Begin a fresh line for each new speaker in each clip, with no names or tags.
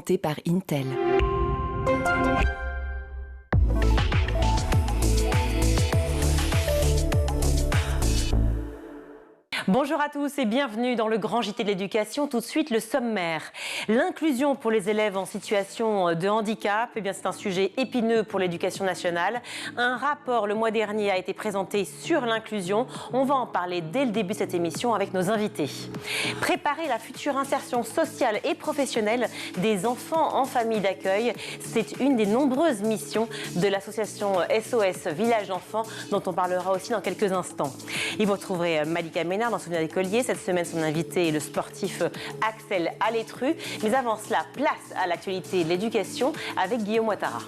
Par Intel.
Bonjour à tous et bienvenue dans le grand JT de l'éducation. Tout de suite, le sommaire. L'inclusion pour les élèves en situation de handicap, c'est un sujet épineux pour l'éducation nationale. Un rapport le mois dernier a été présenté sur l'inclusion. On va en parler dès le début de cette émission avec nos invités. Préparer la future insertion sociale et professionnelle des enfants en famille d'accueil, c'est une des nombreuses missions de l'association SOS Village Enfants, dont on parlera aussi dans quelques instants. Et vous retrouverez Malika Ménard dans Souvenir d'écolier. Cette semaine, son invité est le sportif Axel Alétru. Mais avant cela, place à l'actualité de l'éducation avec Guillaume Ouattara.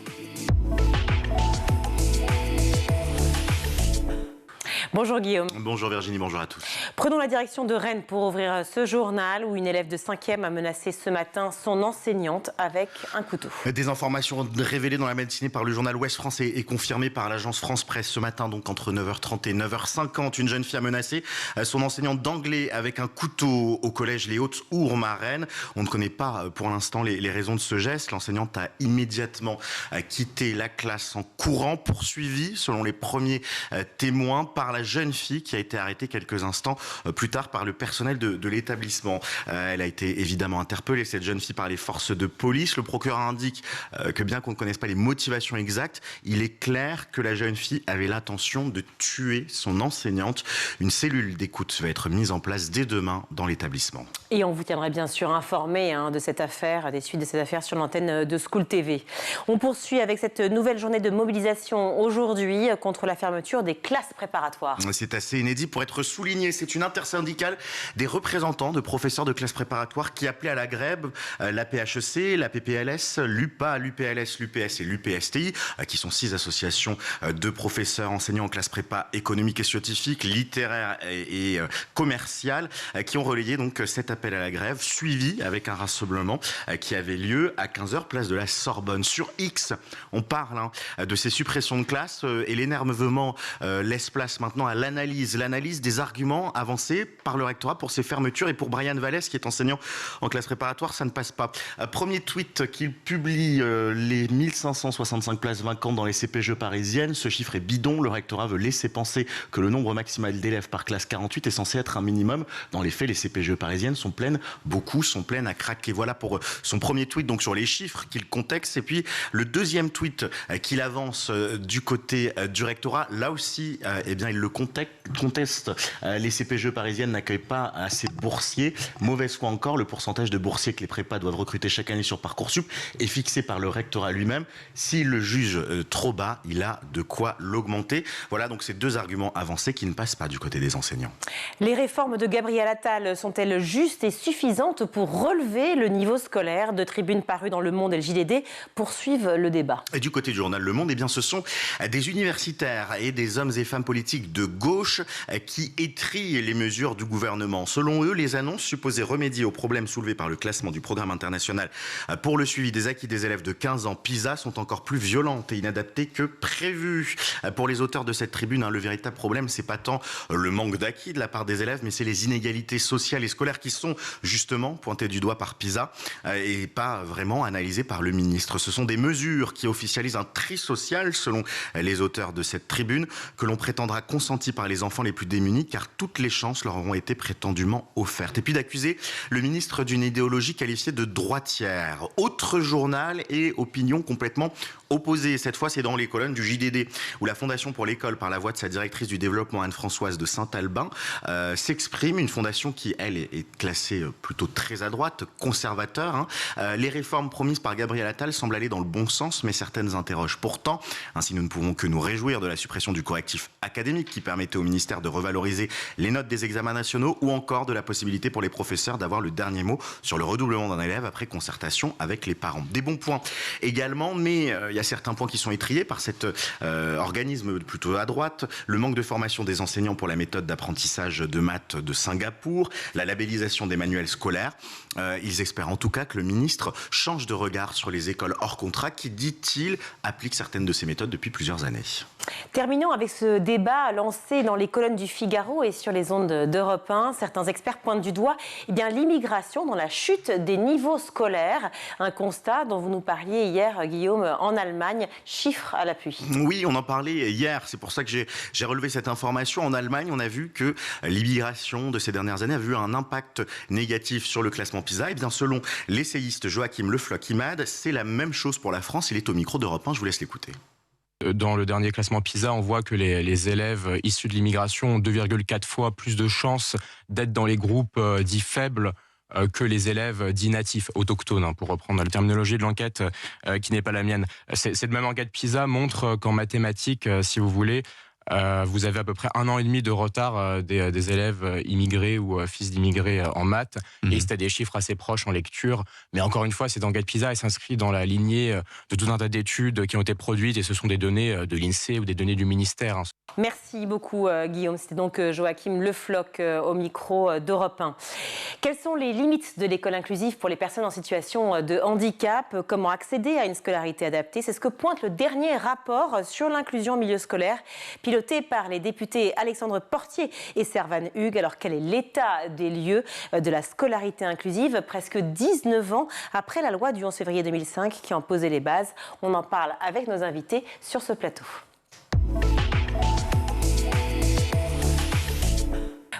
Bonjour Guillaume.
Bonjour Virginie, bonjour à tous.
Prenons la direction de Rennes pour ouvrir ce journal où une élève de 5e a menacé ce matin son enseignante avec un couteau.
Des informations révélées dans la matinée par le journal Ouest France et confirmées par l'agence France Presse ce matin, donc entre 9h30 et 9h50. Une jeune fille a menacé son enseignante d'anglais avec un couteau au collège Les Hautes-Ourmes à Rennes. On ne connaît pas pour l'instant les raisons de ce geste. L'enseignante a immédiatement quitté la classe en courant, poursuivie, selon les premiers témoins, par la jeune fille qui a été arrêtée quelques instants plus tard par le personnel de l'établissement. Elle a été évidemment interpellée, cette jeune fille, par les forces de police. Le procureur indique que bien qu'on ne connaisse pas les motivations exactes, il est clair que la jeune fille avait l'intention de tuer son enseignante. Une cellule d'écoute va être mise en place dès demain dans l'établissement.
Et on vous tiendra bien sûr informé de cette affaire, des suites de cette affaire sur l'antenne de School TV. On poursuit avec cette nouvelle journée de mobilisation aujourd'hui contre la fermeture des classes préparatoires.
C'est assez inédit pour être souligné. C'est une intersyndicale des représentants de professeurs de classes préparatoires qui appelaient à la grève la PHEC, la PPLS, l'UPA, l'UPLS, l'UPS et l'UPSTI, qui sont 6 associations de professeurs enseignants en classe prépa économique et scientifique, littéraire et commerciale, qui ont relayé donc cet appel à la grève, suivi avec un rassemblement qui avait lieu à 15h, place de la Sorbonne. Sur X, on parle de ces suppressions de classes et l'énervement laisse place maintenant à l'analyse des arguments avancés par le rectorat pour ces fermetures. Et pour Brian Vallès, qui est enseignant en classe préparatoire, ça ne passe pas. Premier tweet qu'il publie, les 1565 places vacantes dans les CPGE parisiennes. Ce chiffre est bidon. Le rectorat veut laisser penser que le nombre maximal d'élèves par classe 48 est censé être un minimum. Dans les faits, les CPGE parisiennes sont pleines, beaucoup sont pleines à craquer. Voilà pour son premier tweet, donc sur les chiffres qu'il contexte. Et puis le deuxième tweet qu'il avance du côté du rectorat, là aussi, il le conteste. Les CPGE parisiennes n'accueillent pas assez de boursiers. Mauvaise foi encore, le pourcentage de boursiers que les prépas doivent recruter chaque année sur Parcoursup est fixé par le rectorat lui-même. S'il le juge trop bas, il a de quoi l'augmenter. Voilà donc ces deux arguments avancés qui ne passent pas du côté des enseignants.
Les réformes de Gabriel Attal sont-elles justes et suffisantes pour relever le niveau scolaire? De tribunes parues dans Le Monde et le JDD poursuivent le débat.
Et du côté du journal Le Monde, ce sont des universitaires et des hommes et femmes politiques de gauche qui étrillent les mesures du gouvernement. Selon eux, les annonces supposées remédier aux problèmes soulevés par le classement du programme international pour le suivi des acquis des élèves de 15 ans PISA sont encore plus violentes et inadaptées que prévues. Pour les auteurs de cette tribune, le véritable problème, c'est pas tant le manque d'acquis de la part des élèves, mais c'est les inégalités sociales et scolaires qui sont justement pointées du doigt par PISA et pas vraiment analysées par le ministre. Ce sont des mesures qui officialisent un tri social, selon les auteurs de cette tribune, que l'on prétendra consenti par les enfants les plus démunis, car toutes les chances leur auront été prétendument offertes. Et puis d'accuser le ministre d'une idéologie qualifiée de droitière. Autre journal et opinion complètement opposée. Cette fois, c'est dans les colonnes du JDD, où la Fondation pour l'école, par la voix de sa directrice du développement, Anne-Françoise de Saint-Albin, s'exprime. Une fondation qui, elle, est classée plutôt très à droite, conservateur. Les réformes promises par Gabriel Attal semblent aller dans le bon sens, mais certaines interrogent. Pourtant, ainsi nous ne pouvons que nous réjouir de la suppression du correctif académique qui permettait au ministère de revaloriser les notes des examens nationaux, ou encore de la possibilité pour les professeurs d'avoir le dernier mot sur le redoublement d'un élève après concertation avec les parents. Des bons points également, mais il y a certains points qui sont étriés par cet organisme plutôt à droite. Le manque de formation des enseignants pour la méthode d'apprentissage de maths de Singapour, la labellisation des manuels scolaires. Ils espèrent en tout cas que le ministre change de regard sur les écoles hors contrat qui, dit-il, appliquent certaines de ces méthodes depuis plusieurs années.
Terminons avec ce débat lancé dans les colonnes du Figaro et sur les ondes d'Europe 1. Certains experts pointent du doigt l'immigration dans la chute des niveaux scolaires. Un constat dont vous nous parliez hier, Guillaume, en Allemagne, chiffres à l'appui.
Oui, on en parlait hier, c'est pour ça que j'ai relevé cette information. En Allemagne, on a vu que l'immigration de ces dernières années a eu un impact négatif sur le classement PISA. Et bien, selon l'essayiste Joachim Le Floch-Imad, c'est la même chose pour la France. Il est au micro d'Europe 1, je vous laisse l'écouter.
Dans le dernier classement PISA, on voit que les élèves issus de l'immigration ont 2,4 fois plus de chances d'être dans les groupes dits faibles que les élèves dits natifs, autochtones, pour reprendre la terminologie de l'enquête qui n'est pas la mienne. Cette même enquête PISA montre qu'en mathématiques, si vous voulez, vous avez à peu près 1 an et demi de retard des élèves immigrés ou fils d'immigrés en maths. Et c'était des chiffres assez proches en lecture. Mais encore une fois, cette enquête PISA, elle s'inscrit dans la lignée de tout un tas d'études qui ont été produites. Et ce sont des données de l'INSEE ou des données du ministère.
Merci beaucoup, Guillaume. C'était donc Joachim Le Floch au micro d'Europe 1. Quelles sont les limites de l'école inclusive pour les personnes en situation de handicap? Comment accéder à une scolarité adaptée? C'est ce que pointe le dernier rapport sur l'inclusion en milieu scolaire, piloté par les députés Alexandre Portier et Servan Hugues. Alors, quel est l'état des lieux de la scolarité inclusive presque 19 ans après la loi du 11 février 2005 qui en posait les bases? On en parle avec nos invités sur ce plateau.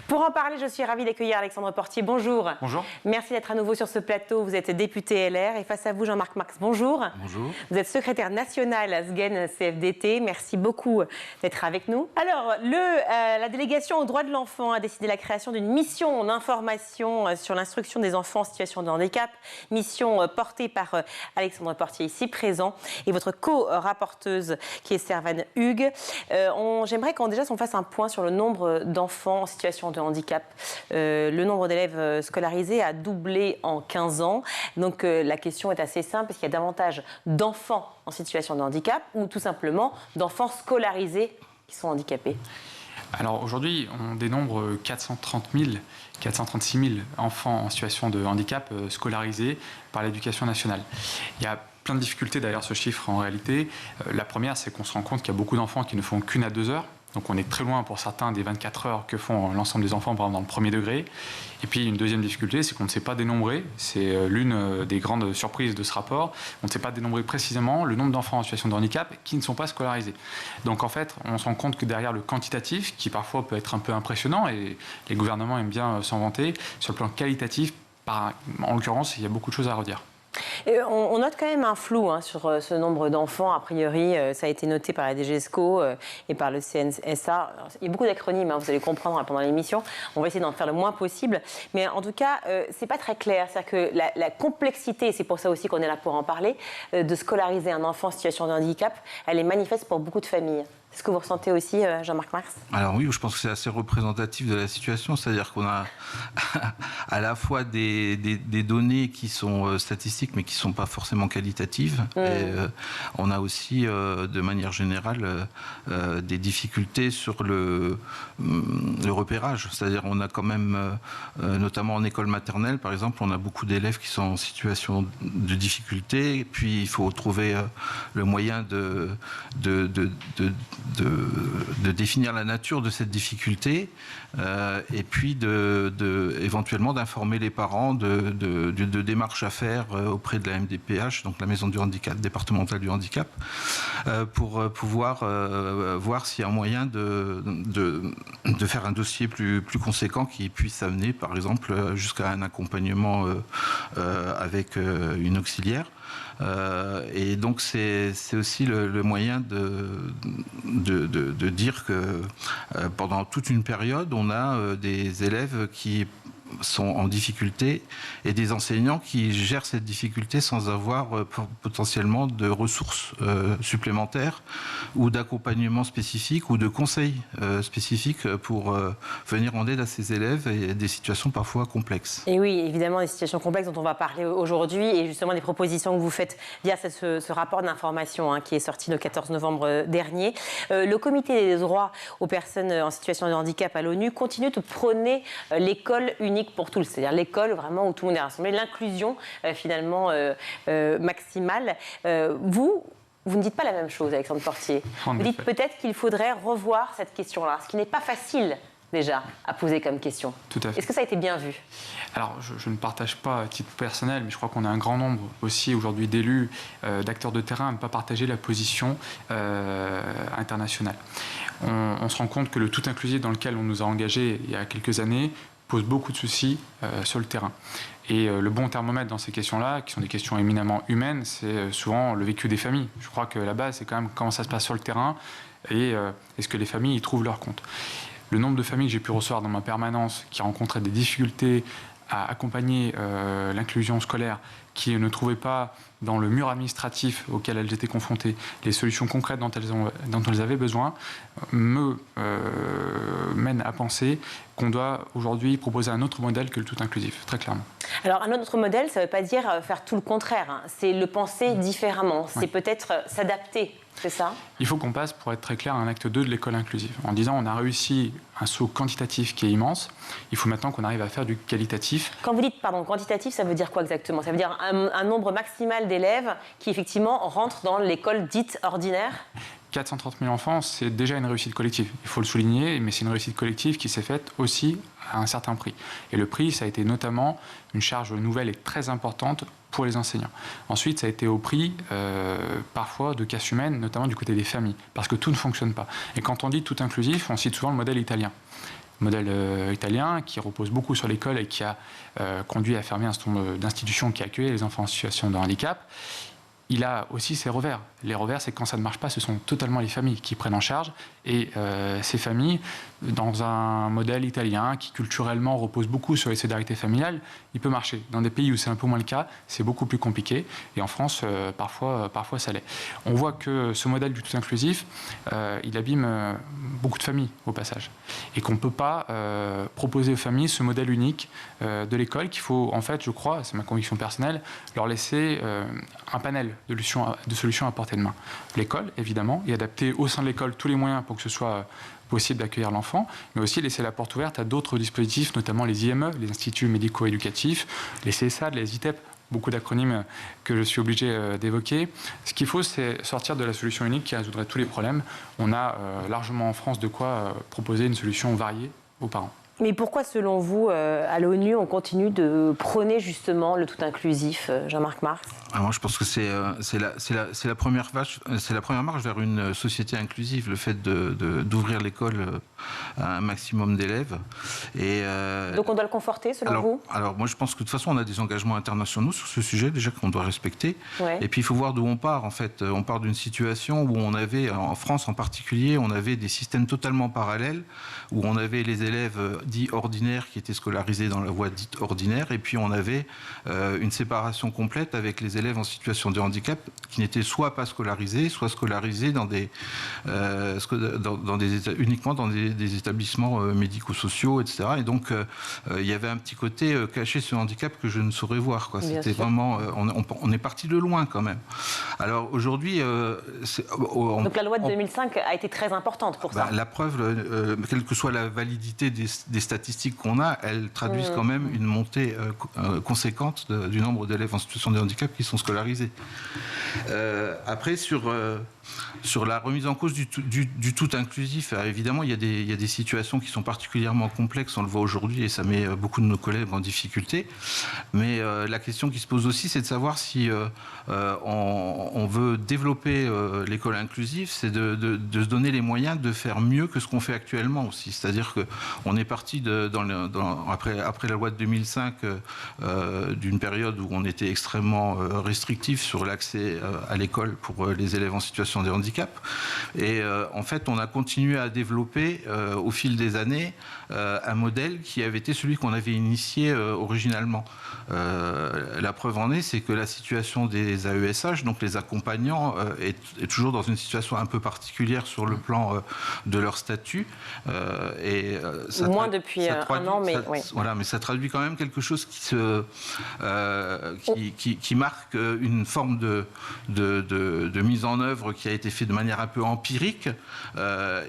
Pour en parler, je suis ravie d'accueillir Alexandre Portier. Bonjour.
Bonjour.
Merci d'être à nouveau sur ce plateau. Vous êtes député LR et face à vous, Jean-Marc Marx. Bonjour.
Bonjour.
Vous êtes secrétaire national à SGEN CFDT. Merci beaucoup d'être avec nous. Alors, la délégation aux droits de l'enfant a décidé la création d'une mission d'information sur l'instruction des enfants en situation de handicap. Mission portée par Alexandre Portier ici présent et votre co-rapporteuse qui est Servan Hugues. J'aimerais qu'on fasse un point sur le nombre d'enfants en situation de handicap. Le nombre d'élèves scolarisés a doublé en 15 ans. Donc la question est assez simple, est-ce qu'il y a davantage d'enfants en situation de handicap ou tout simplement d'enfants scolarisés qui sont handicapés?
Alors aujourd'hui, on dénombre 436 000 enfants en situation de handicap scolarisés par l'éducation nationale. Il y a plein de difficultés derrière ce chiffre en réalité. La première, c'est qu'on se rend compte qu'il y a beaucoup d'enfants qui ne font qu'1 à 2 heures. Donc on est très loin pour certains des 24 heures que font l'ensemble des enfants, par exemple dans le premier degré. Et puis une deuxième difficulté, c'est qu'on ne sait pas dénombrer. C'est l'une des grandes surprises de ce rapport. On ne sait pas dénombrer précisément le nombre d'enfants en situation de handicap qui ne sont pas scolarisés. Donc en fait, on se rend compte que derrière le quantitatif, qui parfois peut être un peu impressionnant, et les gouvernements aiment bien s'en vanter, sur le plan qualitatif, en l'occurrence, il y a beaucoup de choses à redire.
On note quand même un flou sur ce nombre d'enfants. A priori, ça a été noté par la DGESCO et par le CNSA. Alors, il y a beaucoup d'acronymes, vous allez comprendre pendant l'émission. On va essayer d'en faire le moins possible. Mais en tout cas, c'est pas très clair. C'est-à-dire que la complexité, c'est pour ça aussi qu'on est là pour en parler, de scolariser un enfant en situation de handicap, elle est manifeste pour beaucoup de familles. C'est ce que vous ressentez aussi, Jean-Marc Marx?
Alors oui, je pense que c'est assez représentatif de la situation, c'est-à-dire qu'on a à la fois des données qui sont statistiques mais qui ne sont pas forcément qualitatives. Et, on a aussi, de manière générale, des difficultés sur le repérage. C'est-à-dire on a quand même, notamment en école maternelle par exemple, on a beaucoup d'élèves qui sont en situation de difficulté, et puis il faut trouver le moyen de définir la nature de cette difficulté et puis éventuellement d'informer les parents de démarches à faire auprès de la MDPH, donc la Maison du handicap, départementale du handicap, pour pouvoir voir s'il y a un moyen de faire un dossier plus conséquent qui puisse amener par exemple jusqu'à un accompagnement avec une auxiliaire. Et donc c'est aussi le moyen de dire que pendant toute une période, on a des élèves qui sont en difficulté et des enseignants qui gèrent cette difficulté sans avoir potentiellement de ressources supplémentaires ou d'accompagnement spécifique ou de conseils spécifiques pour venir en aide à ces élèves et des situations parfois complexes.
Et oui, évidemment, des situations complexes dont on va parler aujourd'hui et justement des propositions que vous faites via ce rapport d'information qui est sorti le 14 novembre dernier. Le comité des droits aux personnes en situation de handicap à l'ONU continue de prôner l'école unique pour tous, c'est-à-dire l'école vraiment où tout le monde est rassemblé, l'inclusion finalement maximale. Vous, vous ne dites pas la même chose, Alexandre Portier. Vous dites peut-être qu'il faudrait revoir cette question-là, ce qui n'est pas facile déjà à poser comme question.
Tout à fait.
Est-ce que ça a été bien vu?
Alors, je ne partage pas à titre personnel, mais je crois qu'on a un grand nombre aussi aujourd'hui d'élus, d'acteurs de terrain à ne pas partager la position internationale. On se rend compte que le tout inclusif dans lequel on nous a engagés il y a quelques années pose beaucoup de soucis sur le terrain. Et le bon thermomètre dans ces questions-là, qui sont des questions éminemment humaines, c'est souvent le vécu des familles. Je crois que la base, c'est quand même comment ça se passe sur le terrain et est-ce que les familles y trouvent leur compte. Le nombre de familles que j'ai pu recevoir dans ma permanence qui rencontraient des difficultés à accompagner l'inclusion scolaire, qui ne trouvaient pas dans le mur administratif auquel elles étaient confrontées les solutions concrètes dont elles avaient besoin, me mène à penser qu'on doit aujourd'hui proposer un autre modèle que le tout inclusif, très clairement.
Alors un autre modèle, ça ne veut pas dire faire tout le contraire, hein. C'est le penser différemment, c'est peut-être s'adapter. C'est ça?
Il faut qu'on passe, pour être très clair, à un acte 2 de l'école inclusive. En disant on a réussi un saut quantitatif qui est immense, il faut maintenant qu'on arrive à faire du qualitatif.
Quand vous dites quantitatif, ça veut dire quoi exactement? Ça veut dire un nombre maximal d'élèves qui effectivement rentrent dans l'école dite ordinaire?
430 000 enfants, c'est déjà une réussite collective. Il faut le souligner, mais c'est une réussite collective qui s'est faite aussi à un certain prix. Et le prix, ça a été notamment une charge nouvelle et très importante pour les enseignants. Ensuite, ça a été au prix, parfois, de casse humaine, notamment du côté des familles, parce que tout ne fonctionne pas. Et quand on dit tout inclusif, on cite souvent le modèle italien. Le modèle italien qui repose beaucoup sur l'école et qui a conduit à fermer un certain nombre d'institutions qui accueillaient les enfants en situation de handicap. Il a aussi ses revers. Les revers, c'est que quand ça ne marche pas, ce sont totalement les familles qui prennent en charge. Et ces familles, dans un modèle italien qui culturellement repose beaucoup sur les solidarités familiales, il peut marcher. Dans des pays où c'est un peu moins le cas, c'est beaucoup plus compliqué. Et en France, parfois ça l'est. On voit que ce modèle du tout inclusif, il abîme beaucoup de familles au passage. Et qu'on ne peut pas proposer aux familles ce modèle unique de l'école, qu'il faut, en fait, je crois, c'est ma conviction personnelle, leur laisser un panel de solutions à portée de main. L'école, évidemment, et adapter au sein de l'école tous les moyens pour que ce soit possible d'accueillir l'enfant, mais aussi laisser la porte ouverte à d'autres dispositifs, notamment les IME, les instituts médico-éducatifs, les CSAD, les ITEP, beaucoup d'acronymes que je suis obligé d'évoquer. Ce qu'il faut, c'est sortir de la solution unique qui résoudrait tous les problèmes. On a largement en France de quoi proposer une solution variée aux parents.
Mais pourquoi, selon vous, à l'ONU, on continue de prôner justement le tout inclusif, Jean-Marc Marx?
Moi, je pense que c'est la première marche vers une société inclusive, le fait d'ouvrir l'école à un maximum d'élèves.
Donc on doit le conforter, selon vous?
Alors moi, je pense que de toute façon, on a des engagements internationaux sur ce sujet, déjà qu'on doit respecter.
Ouais.
Et puis, il faut voir d'où on part, en fait. On part d'une situation où on avait, en France en particulier, on avait des systèmes totalement parallèles, où on avait les élèves dits ordinaires qui étaient scolarisés dans la voie dite ordinaire, et puis on avait une séparation complète avec les élèves en situation de handicap qui n'étaient soit pas scolarisés, soit scolarisés uniquement dans des établissements médico-sociaux, etc. Et donc il y avait un petit côté caché ce handicap que je ne saurais voir, quoi. C'était vraiment, on est parti de loin quand même. Alors aujourd'hui,
donc la loi de 2005 a été très importante pour ça.
La preuve, quelle que soit la validité des statistiques qu'on a, elles traduisent quand même une montée conséquente du nombre d'élèves en situation de handicap qui sont scolarisés. Après, sur la remise en cause du tout inclusif, évidemment, il y a des situations qui sont particulièrement complexes, on le voit aujourd'hui, et ça met beaucoup de nos collègues en difficulté. Mais la question qui se pose aussi, c'est de savoir si on veut développer l'école inclusive, c'est de se donner les moyens de faire mieux que ce qu'on fait actuellement aussi. C'est-à-dire qu'on est parti après la loi de 2005 d'une période où on était extrêmement restrictif sur l'accès à l'école pour les élèves en situation de handicap. Et en fait, on a continué à développer au fil des années un modèle qui avait été celui qu'on avait initié originalement. La preuve en est, c'est que la situation des AESH, donc les accompagnants, est toujours dans une situation un peu particulière sur le plan de leur statut.
Moins depuis un an, mais oui.
Voilà, mais ça traduit quand même quelque chose qui marque une forme de mise en œuvre qui a été faite de manière un peu empirique.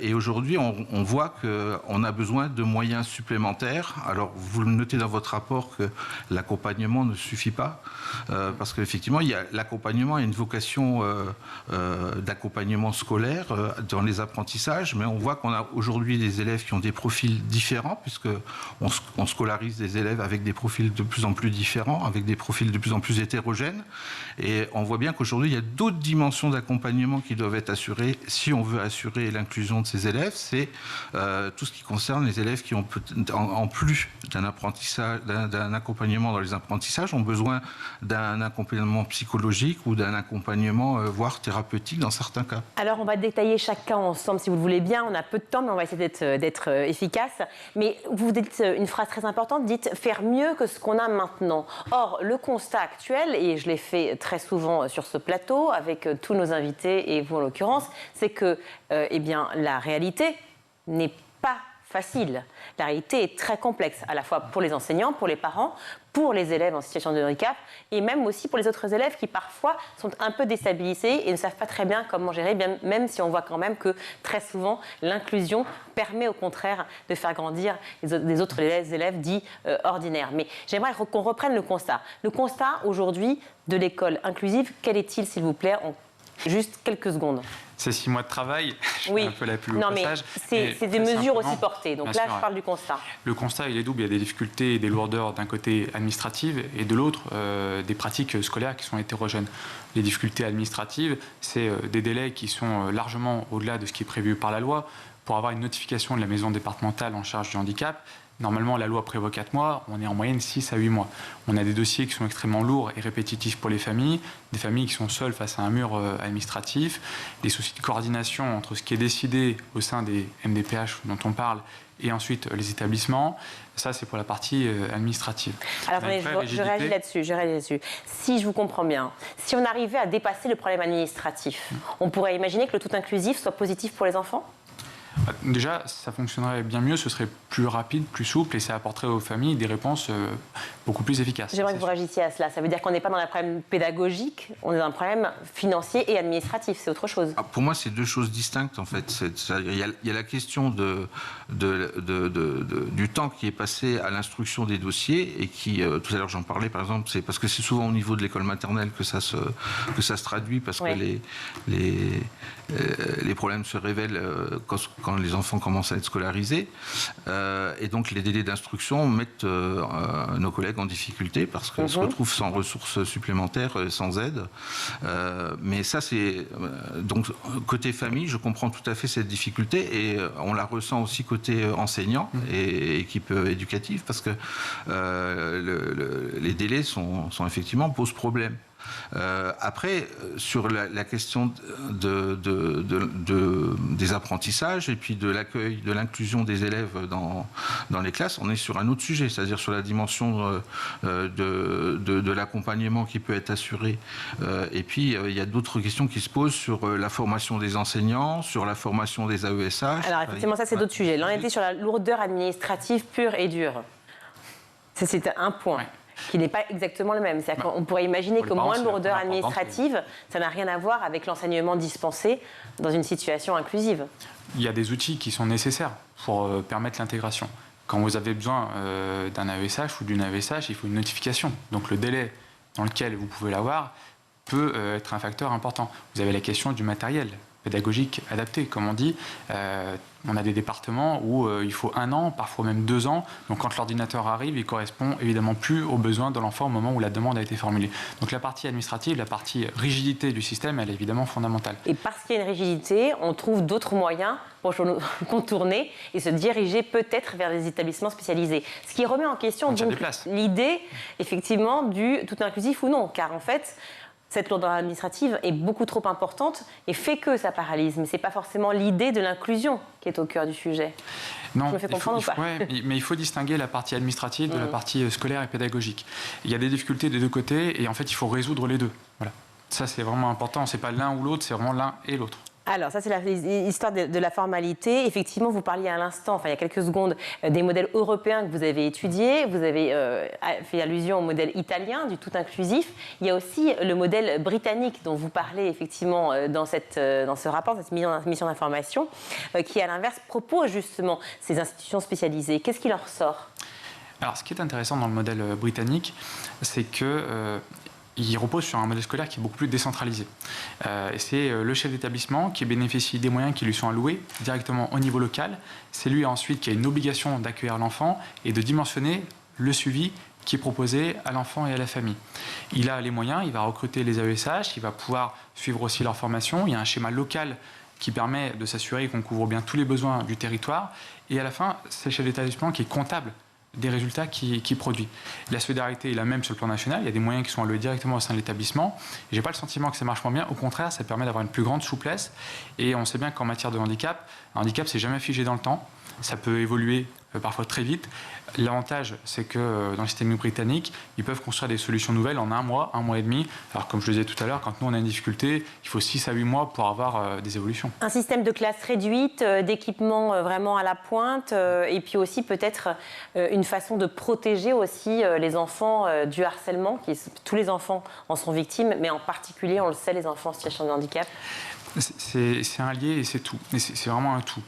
Et aujourd'hui, on voit qu'on a besoin de moyens supplémentaires. Alors, vous le notez dans votre rapport que l'accompagnement ne suffit pas, parce qu'effectivement, l'accompagnement a une vocation vocation d'accompagnement scolaire dans les apprentissages, mais on voit qu'on a aujourd'hui des élèves qui ont des profils différents, puisqu'on scolarise des élèves avec des profils de plus en plus différents, avec des profils de plus en plus hétérogènes. Et on voit bien qu'aujourd'hui, il y a d'autres dimensions d'accompagnement qui doivent être assurées si on veut assurer l'inclusion de ces élèves. C'est tout ce qui concerne les élèves qui ont, en plus d'un apprentissage, d'un accompagnement dans les apprentissages, ont besoin d'un accompagnement psychologique ou d'un accompagnement, voire thérapeutique dans certains cas.
Alors, on va détailler chaque cas ensemble, si vous le voulez bien. On a peu de temps, mais on va essayer d'être efficace. Mais vous dites une phrase très importante, dites « faire mieux que ce qu'on a maintenant ». Or, le constat actuel, et je l'ai fait très souvent sur ce plateau, avec tous nos invités et vous en l'occurrence, c'est que eh bien, la réalité n'est pas facile. La réalité est très complexe, à la fois pour les enseignants, pour les parents, pour les élèves en situation de handicap et même aussi pour les autres élèves qui parfois sont un peu déstabilisés et ne savent pas très bien comment gérer, même si on voit quand même que très souvent l'inclusion permet au contraire de faire grandir les autres élèves dits ordinaires. Mais j'aimerais qu'on reprenne le constat. Le constat aujourd'hui de l'école inclusive, quel est-il s'il vous plaît en juste quelques secondes?
C'est 6 mois de travail,
oui.
Un peu la plus au
non,
passage.
Mais c'est des mesures aussi portées. Donc là, je parle du constat.
Le constat, il est double. Il y a des difficultés et des lourdeurs d'un côté administratives et de l'autre, des pratiques scolaires qui sont hétérogènes. Les difficultés administratives, c'est des délais qui sont largement au-delà de ce qui est prévu par la loi. Pour avoir une notification de la maison départementale en charge du handicap, normalement, la loi prévoit 4 mois, on est en moyenne 6 à 8 mois. On a des dossiers qui sont extrêmement lourds et répétitifs pour les familles, des familles qui sont seules face à un mur administratif, des soucis de coordination entre ce qui est décidé au sein des MDPH dont on parle et ensuite les établissements. Ça, c'est pour la partie administrative.
Alors, je réagis là-dessus. Si je vous comprends bien, si on arrivait à dépasser le problème administratif, on pourrait imaginer que le tout inclusif soit positif pour les enfants ?
Déjà, ça fonctionnerait bien mieux, ce serait plus rapide, plus souple et ça apporterait aux familles des réponses beaucoup plus efficaces.
J'aimerais que vous réagissiez à cela. Ça veut dire qu'on n'est pas dans un problème pédagogique, on est dans un problème financier et administratif, c'est autre chose.
Pour moi, c'est deux choses distinctes en fait. Il y a la question du temps qui est passé à l'instruction des dossiers et qui, tout à l'heure j'en parlais par exemple, c'est parce que c'est souvent au niveau de l'école maternelle que ça se traduit parce que les problèmes se révèlent quand les enfants commencent à être scolarisés. Et donc les délais d'instruction mettent nos collègues en difficulté parce qu'ils se retrouvent sans ressources supplémentaires, sans aide. Mais ça, c'est... donc, côté famille, je comprends tout à fait cette difficulté et on la ressent aussi côté enseignant et équipe éducative parce que les délais sont effectivement posent problème. Après, sur la question des apprentissages et puis de l'accueil, de l'inclusion des élèves dans les classes, on est sur un autre sujet, c'est-à-dire sur la dimension de l'accompagnement qui peut être assuré. Et puis, il y a d'autres questions qui se posent sur la formation des enseignants, sur la formation des AESH.
Alors, effectivement, ça, c'est d'autres sujets. Là, on était sur la lourdeur administrative pure et dure. C'est un point. Ouais. Qui n'est pas exactement le même. C'est-à-dire qu'on pourrait imaginer que moins de lourdeur administrative, ça n'a rien à voir avec l'enseignement dispensé dans une situation inclusive.
Il y a des outils qui sont nécessaires pour permettre l'intégration. Quand vous avez besoin d'un AESH ou d'une AESH, il faut une notification. Donc le délai dans lequel vous pouvez l'avoir peut être un facteur important. Vous avez la question du matériel pédagogique adapté, comme on dit. On a des départements où il faut 1 an, parfois même 2 ans. Donc quand l'ordinateur arrive, il correspond évidemment plus aux besoins de l'enfant au moment où la demande a été formulée. Donc la partie administrative, la partie rigidité du système, elle est évidemment fondamentale. Et
parce qu'il y a une rigidité, on trouve d'autres moyens pour contourner et se diriger peut-être vers des établissements spécialisés. Ce qui remet en question donc l'idée, effectivement, du tout inclusif ou non. Car en fait, cette lourdeur administrative est beaucoup trop importante et fait que ça paralyse. Mais ce n'est pas forcément l'idée de l'inclusion qui est au cœur du sujet.
Non,
je me fais comprendre ou pas ?
Mais il faut distinguer la partie administrative de la partie scolaire et pédagogique. Il y a des difficultés des deux côtés et en fait, il faut résoudre les deux. Voilà. Ça, c'est vraiment important. Ce n'est pas l'un ou l'autre, c'est vraiment l'un et l'autre.
Alors, ça, c'est l'histoire de la formalité. Effectivement, vous parliez à l'instant, il y a quelques secondes, des modèles européens que vous avez étudiés. Vous avez fait allusion au modèle italien du tout inclusif. Il y a aussi le modèle britannique dont vous parlez effectivement dans ce rapport, cette mission d'information, qui, à l'inverse, propose justement ces institutions spécialisées. Qu'est-ce qui leur ressort ?
Alors, ce qui est intéressant dans le modèle britannique, c'est que il repose sur un modèle scolaire qui est beaucoup plus décentralisé. Et c'est le chef d'établissement qui bénéficie des moyens qui lui sont alloués directement au niveau local. C'est lui ensuite qui a une obligation d'accueillir l'enfant et de dimensionner le suivi qui est proposé à l'enfant et à la famille. Il a les moyens, il va recruter les AESH, il va pouvoir suivre aussi leur formation. Il y a un schéma local qui permet de s'assurer qu'on couvre bien tous les besoins du territoire. Et à la fin, c'est le chef d'établissement qui est comptable des résultats qu'il produit. La solidarité est la même sur le plan national, il y a des moyens qui sont alloués directement au sein de l'établissement. Je n'ai pas le sentiment que ça marche moins bien, au contraire, ça permet d'avoir une plus grande souplesse. Et on sait bien qu'en matière de handicap, un handicap, c'est jamais figé dans le temps, ça peut évoluer parfois très vite. L'avantage, c'est que dans le système britannique, ils peuvent construire des solutions nouvelles en un mois et demi. Alors, comme je le disais tout à l'heure, quand nous, on a une difficulté, il faut 6 à 8 mois pour avoir des évolutions.
Un système de classe réduite, d'équipement vraiment à la pointe, et puis aussi peut-être une façon de protéger aussi les enfants du harcèlement. Tous les enfants en sont victimes, mais en particulier, on le sait, les enfants en situation de handicap.
C'est un lié et c'est tout. Et c'est vraiment un tout.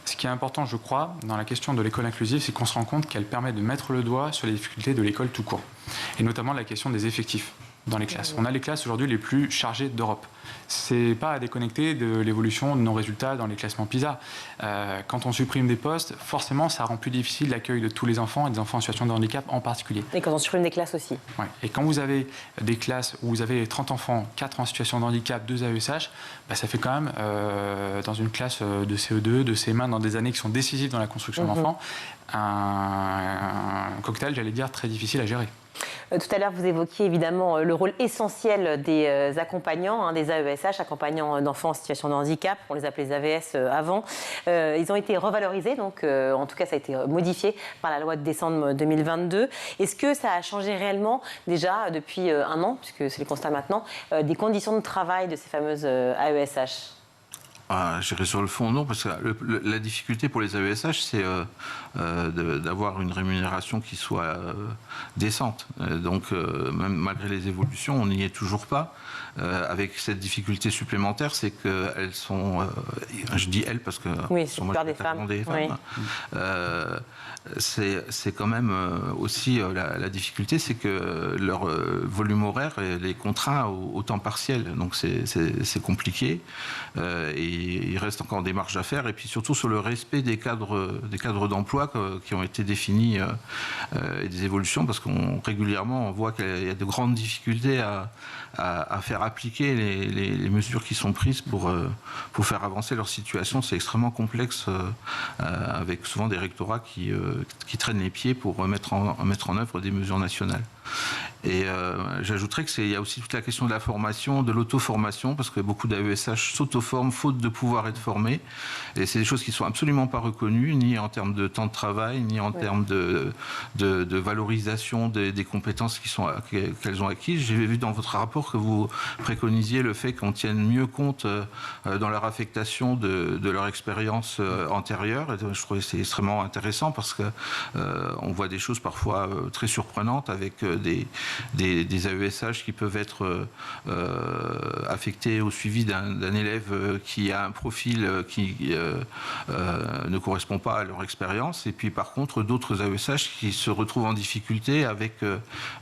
Ce qui est important, je crois, dans la question de l'école inclusive, c'est qu'on se rend compte qu'elle permet de mettre le doigt sur les difficultés de l'école tout court. Et notamment la question des effectifs dans les classes. On a les classes aujourd'hui les plus chargées d'Europe. C'est pas à déconnecter de l'évolution de nos résultats dans les classements PISA. Quand on supprime des postes, forcément, ça rend plus difficile l'accueil de tous les enfants et des enfants en situation de handicap en particulier.
Et quand on supprime des classes aussi.
Ouais. Et quand vous avez des classes où vous avez 30 enfants, 4 en situation de handicap, 2 AESH, ça fait quand même, dans une classe de CE2, de CM1, dans des années qui sont décisives dans la construction d'enfants, un cocktail, j'allais dire, très difficile à gérer.
Tout à l'heure, vous évoquiez évidemment le rôle essentiel des accompagnants, des AESH, accompagnants d'enfants en situation de handicap. On les appelait les AVS avant. Ils ont été revalorisés, donc en tout cas, ça a été modifié par la loi de décembre 2022. Est-ce que ça a changé réellement, déjà depuis un an, puisque c'est le constat maintenant, des conditions de travail de ces fameuses AESH ?
J'irai sur le fond, non, parce que la difficulté pour les AESH, c'est d'avoir une rémunération qui soit décente. Donc, même malgré les évolutions, on n'y est toujours pas. Avec cette difficulté supplémentaire, c'est qu'elles sont... je dis elles parce que...
Oui, c'est la plupart des femmes.
Oui. C'est quand même aussi la difficulté, c'est que leur volume horaire les contraint au temps partiel. Donc, c'est compliqué. Et il reste encore des marges à faire, et puis surtout sur le respect des cadres d'emploi qui ont été définis et des évolutions, parce qu'on régulièrement on voit qu'il y a de grandes difficultés à faire appliquer les mesures qui sont prises pour faire avancer leur situation. C'est extrêmement complexe, avec souvent des rectorats qui traînent les pieds pour mettre en œuvre des mesures nationales. Et j'ajouterais qu'il y a aussi toute la question de la formation, de l'auto-formation, parce que beaucoup d'AESH s'auto-forment faute de pouvoir être formés. Et c'est des choses qui ne sont absolument pas reconnues, ni en termes de temps de travail, ni en termes de valorisation des compétences qu'elles ont acquises. J'ai vu dans votre rapport que vous préconisiez le fait qu'on tienne mieux compte dans leur affectation de leur expérience antérieure. Et je trouvais que c'est extrêmement intéressant, parce qu'on voit des choses parfois très surprenantes avec des AESH qui peuvent être affectés au suivi d'un élève qui a un profil qui ne correspond pas à leur expérience, et puis par contre d'autres AESH qui se retrouvent en difficulté avec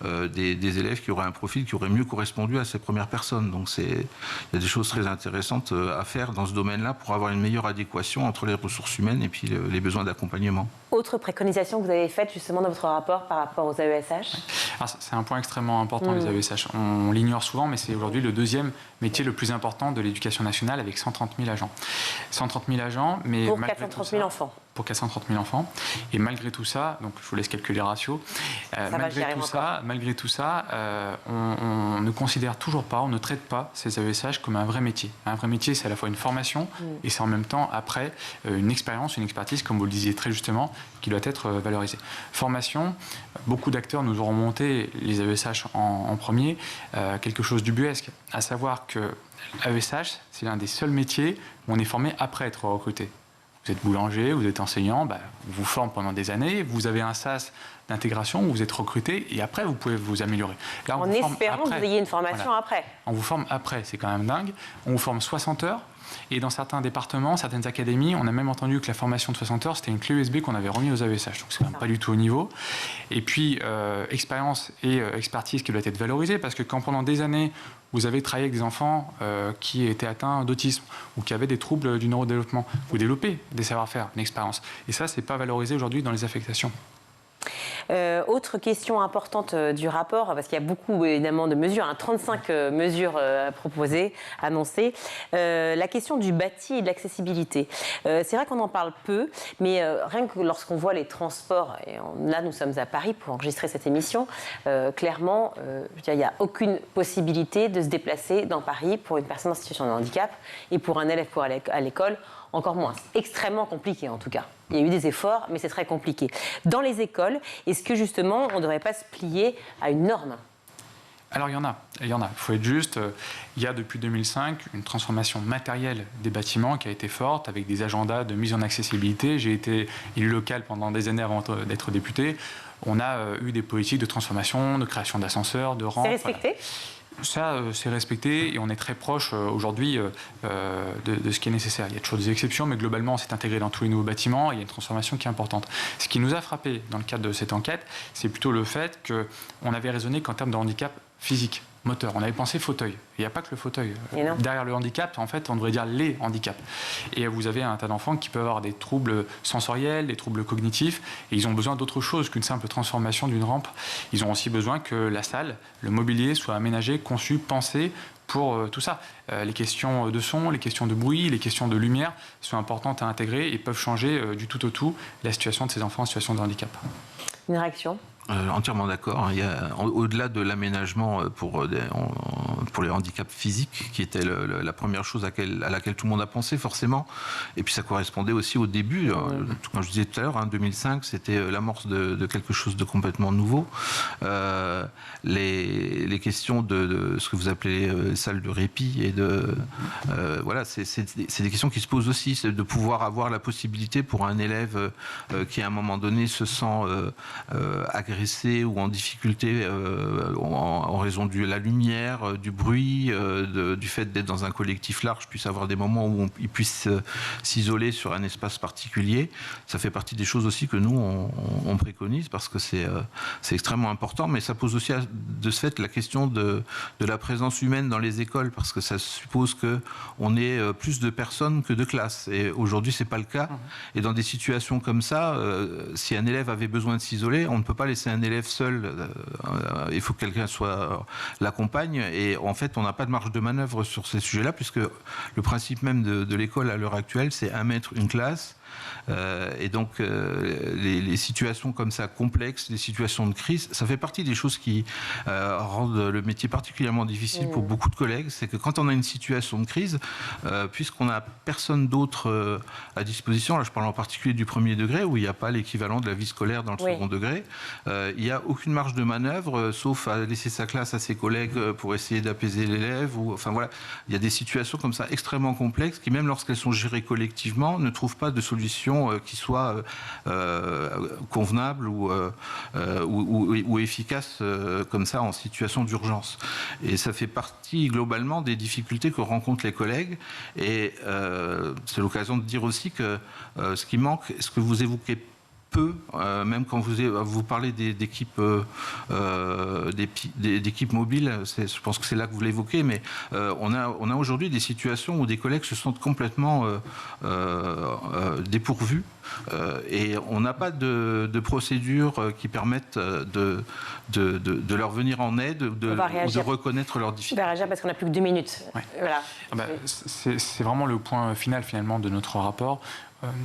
des élèves qui auraient un profil qui aurait mieux correspondu à ces premières personnes. Donc il y a des choses très intéressantes à faire dans ce domaine-là pour avoir une meilleure adéquation entre les ressources humaines et puis les besoins d'accompagnement.
Autre préconisation que vous avez faite justement dans votre rapport par rapport aux AESH ?
C'est un point extrêmement important, les AESH. On l'ignore souvent, mais c'est aujourd'hui le deuxième métier le plus important de l'éducation nationale, avec 130 000 agents. 130 000 agents, mais
pour 430 000 enfants.
Pour 430 000 enfants. Et malgré tout ça, donc je vous laisse calculer les ratios, malgré tout ça, on ne considère toujours pas, on ne traite pas ces AESH comme un vrai métier. Un vrai métier, c'est à la fois une formation et c'est en même temps, après, une expérience, une expertise, comme vous le disiez très justement, qui doit être valorisée. Formation, beaucoup d'acteurs nous auront monté, les AESH en premier, quelque chose d'ubuesque, à savoir que l'AESH, c'est l'un des seuls métiers où on est formé après être recruté. Vous êtes boulanger, vous êtes enseignant, on vous forme pendant des années, vous avez un sas d'intégration où vous êtes recruté et après vous pouvez vous améliorer.
Là, en espérant que vous ayez une formation après.
On vous forme après, c'est quand même dingue. On vous forme 60 heures et dans certains départements, certaines académies, on a même entendu que la formation de 60 heures, c'était une clé USB qu'on avait remis aux AESH. Donc c'est quand même pas du tout au niveau. Et puis, expérience et expertise qui doit être valorisée parce que quand pendant des années, vous avez travaillé avec des enfants qui étaient atteints d'autisme ou qui avaient des troubles du neurodéveloppement, vous développez des savoir-faire, une expérience. Et ça, c'est pas valorisé aujourd'hui dans les affectations.
Autre question importante du rapport, parce qu'il y a beaucoup évidemment de mesures, 35 mesures proposées, annoncées. La question du bâti et de l'accessibilité. C'est vrai qu'on en parle peu, mais rien que lorsqu'on voit les transports, et là nous sommes à Paris pour enregistrer cette émission, clairement, il n'y a aucune possibilité de se déplacer dans Paris pour une personne en situation de handicap et pour un élève pour aller à l'école. Encore moins. C'est extrêmement compliqué en tout cas. Il y a eu des efforts, mais c'est très compliqué. Dans les écoles, est-ce que justement on ne devrait pas se plier à une norme ?
Alors il y en a. Il faut être juste. Il y a depuis 2005 une transformation matérielle des bâtiments qui a été forte avec des agendas de mise en accessibilité. J'ai été élu local pendant des années avant d'être député. On a eu des politiques de transformation, de création d'ascenseurs, de rampes.
C'est respecté ?
Ça, c'est respecté et on est très proche aujourd'hui de ce qui est nécessaire. Il y a toujours des exceptions, mais globalement, c'est intégré dans tous les nouveaux bâtiments. Il y a une transformation qui est importante. Ce qui nous a frappé dans le cadre de cette enquête, c'est plutôt le fait qu'on avait raisonné qu'en termes de handicap physique, moteur, on avait pensé fauteuil. Il n'y a pas que le fauteuil. Derrière le handicap, en fait, on devrait dire les handicaps. Et vous avez un tas d'enfants qui peuvent avoir des troubles sensoriels, des troubles cognitifs, et ils ont besoin d'autre chose qu'une simple transformation d'une rampe. Ils ont aussi besoin que la salle, le mobilier soit aménagé, conçu, pensé pour tout ça. Les questions de son, les questions de bruit, les questions de lumière sont importantes à intégrer et peuvent changer du tout au tout la situation de ces enfants en situation de handicap.
Une réaction ?
Entièrement d'accord. Il y a, au-delà de l'aménagement pour les handicaps physiques, qui était la première chose à laquelle tout le monde a pensé forcément, et puis ça correspondait aussi au début, quand je disais tout à l'heure, 2005, c'était l'amorce de quelque chose de complètement nouveau. Les questions de ce que vous appelez salles de répit, et voilà, c'est des questions qui se posent aussi, c'est de pouvoir avoir la possibilité pour un élève qui à un moment donné se sent agressé ou en difficulté en raison de la lumière, du bruit, du fait d'être dans un collectif large, puisse avoir des moments où il puisse s'isoler sur un espace particulier. Ça fait partie des choses aussi que nous, on préconise parce que c'est extrêmement important, mais ça pose aussi de ce fait la question de la présence humaine dans les écoles, parce que ça suppose qu'on ait plus de personnes que de classes. Et aujourd'hui, c'est pas le cas. Et dans des situations comme ça, si un élève avait besoin de s'isoler, on ne peut pas laisser un élève seul, il faut que quelqu'un l'accompagne, et en fait on n'a pas de marge de manœuvre sur ces sujets-là, puisque le principe même de l'école à l'heure actuelle, c'est 1 mètre, une classe. Et donc les situations comme ça complexes, les situations de crise, ça fait partie des choses qui rendent le métier particulièrement difficile pour beaucoup de collègues. C'est que quand on a une situation de crise, puisqu'on n'a personne d'autre à disposition, là je parle en particulier du premier degré où il n'y a pas l'équivalent de la vie scolaire dans le second degré, il n'y a aucune marge de manœuvre sauf à laisser sa classe à ses collègues pour essayer d'apaiser l'élève. Enfin voilà, il y a des situations comme ça extrêmement complexes qui, même lorsqu'elles sont gérées collectivement, ne trouvent pas de solution qui soit convenable ou efficace comme ça en situation d'urgence. Et ça fait partie globalement des difficultés que rencontrent les collègues. Et c'est l'occasion de dire aussi que ce qui manque, ce que vous évoquez même quand vous parlez d'équipes mobiles, je pense que c'est là que vous l'évoquez, mais on a aujourd'hui des situations où des collègues se sentent complètement dépourvus et on n'a pas de procédures qui permettent de leur venir en aide ou de reconnaître leurs difficultés.
On va réagir parce qu'on n'a plus que 2 minutes.
Ouais.
Voilà.
C'est vraiment le point final finalement de notre rapport.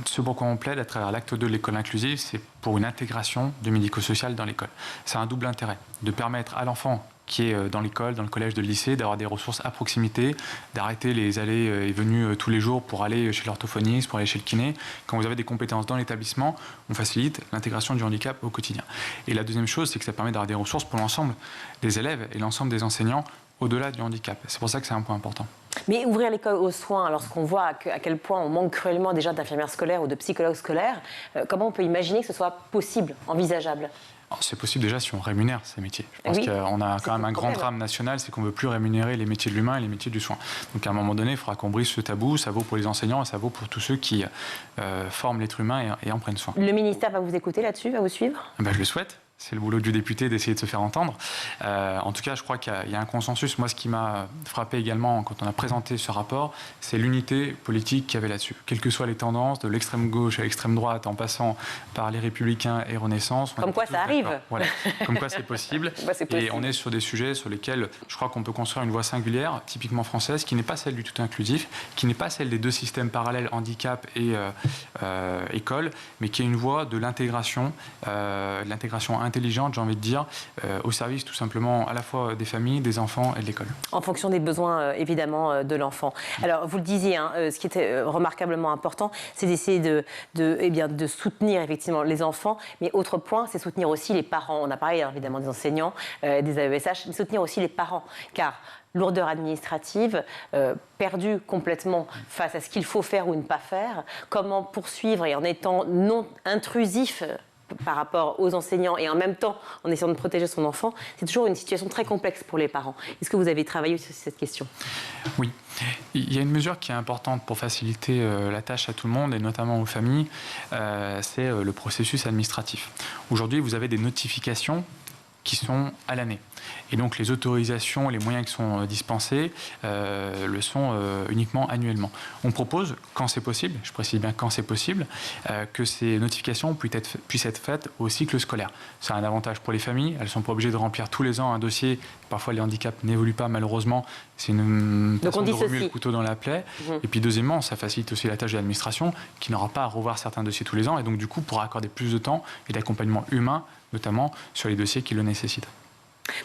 Ce pour quoi on plaide à travers l'acte 2 de l'école inclusive, c'est pour une intégration du médico-social dans l'école. C'est un double intérêt, de permettre à l'enfant qui est dans l'école, dans le collège, le lycée, d'avoir des ressources à proximité, d'arrêter les allées et venues tous les jours pour aller chez l'orthophoniste, pour aller chez le kiné. Quand vous avez des compétences dans l'établissement, on facilite l'intégration du handicap au quotidien. Et la deuxième chose, c'est que ça permet d'avoir des ressources pour l'ensemble des élèves et l'ensemble des enseignants au-delà du handicap. C'est pour ça que c'est un point important.
Mais ouvrir l'école aux soins, lorsqu'on voit à quel point on manque cruellement déjà d'infirmières scolaires ou de psychologues scolaires, comment on peut imaginer que ce soit possible, envisageable ?
C'est possible déjà si on rémunère ces métiers. Je pense qu'on a quand même un grand drame national, c'est qu'on ne veut plus rémunérer les métiers de l'humain et les métiers du soin. Donc à un moment donné, il faudra qu'on brise ce tabou. Ça vaut pour les enseignants et ça vaut pour tous ceux qui forment l'être humain et en prennent soin.
Le ministère va vous écouter là-dessus, va vous suivre ?
Je le souhaite. C'est le boulot du député d'essayer de se faire entendre. En tout cas, je crois qu'il y a un consensus. Moi, ce qui m'a frappé également quand on a présenté ce rapport, c'est l'unité politique qu'il y avait là-dessus. Quelles que soient les tendances, de l'extrême gauche à l'extrême droite, en passant par les Républicains et Renaissance.
Comme quoi ça arrive.
Voilà. Comme quoi c'est possible. Et on est sur des sujets sur lesquels je crois qu'on peut construire une voie singulière, typiquement française, qui n'est pas celle du tout inclusif, qui n'est pas celle des deux systèmes parallèles, handicap et école, mais qui est une voie de l'intégration intelligente, j'ai envie de dire, au service tout simplement à la fois des familles, des enfants et de l'école.
En fonction des besoins, évidemment, de l'enfant. Alors, vous le disiez, ce qui était remarquablement important, c'est d'essayer de soutenir effectivement les enfants, mais autre point, c'est soutenir aussi les parents. On a parlé évidemment des enseignants, des AESH, mais soutenir aussi les parents, car lourdeur administrative, perdue complètement face à ce qu'il faut faire ou ne pas faire, comment poursuivre et en étant non intrusif par rapport aux enseignants et en même temps en essayant de protéger son enfant, c'est toujours une situation très complexe pour les parents. Est-ce que vous avez travaillé sur cette question ?
Oui. Il y a une mesure qui est importante pour faciliter la tâche à tout le monde et notamment aux familles, c'est le processus administratif. Aujourd'hui, vous avez des notifications qui sont à l'année. Et donc les autorisations et les moyens qui sont dispensés le sont uniquement annuellement. On propose, quand c'est possible, je précise bien quand c'est possible, que ces notifications puissent être faites au cycle scolaire. C'est un avantage pour les familles, elles ne sont pas obligées de remplir tous les ans un dossier. Parfois les handicaps n'évoluent pas malheureusement, c'est une façon de remuer le couteau dans la plaie. Et puis deuxièmement, ça facilite aussi la tâche de l'administration qui n'aura pas à revoir certains dossiers tous les ans et donc du coup pourra accorder plus de temps et d'accompagnement humain, notamment sur les dossiers qui le nécessitent.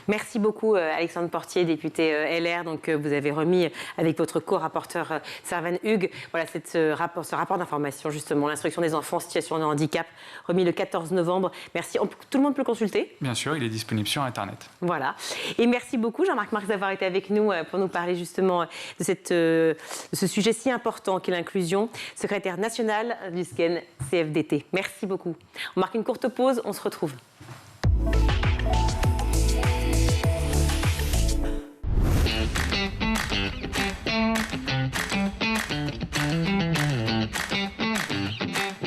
Merci beaucoup Alexandre Portier, député LR. Donc vous avez remis avec votre co-rapporteur Servan Hugues, voilà ce rapport d'information justement, l'instruction des enfants en situation de handicap, remis le 14 novembre. Merci. Tout le monde peut le consulter ?
Bien sûr, il est disponible sur Internet.
Voilà. Et merci beaucoup Jean-Marc Marx d'avoir été avec nous pour nous parler justement de ce sujet si important qu'est l'inclusion, secrétaire national du SCEN CFDT. Merci beaucoup. On marque une courte pause, on se retrouve.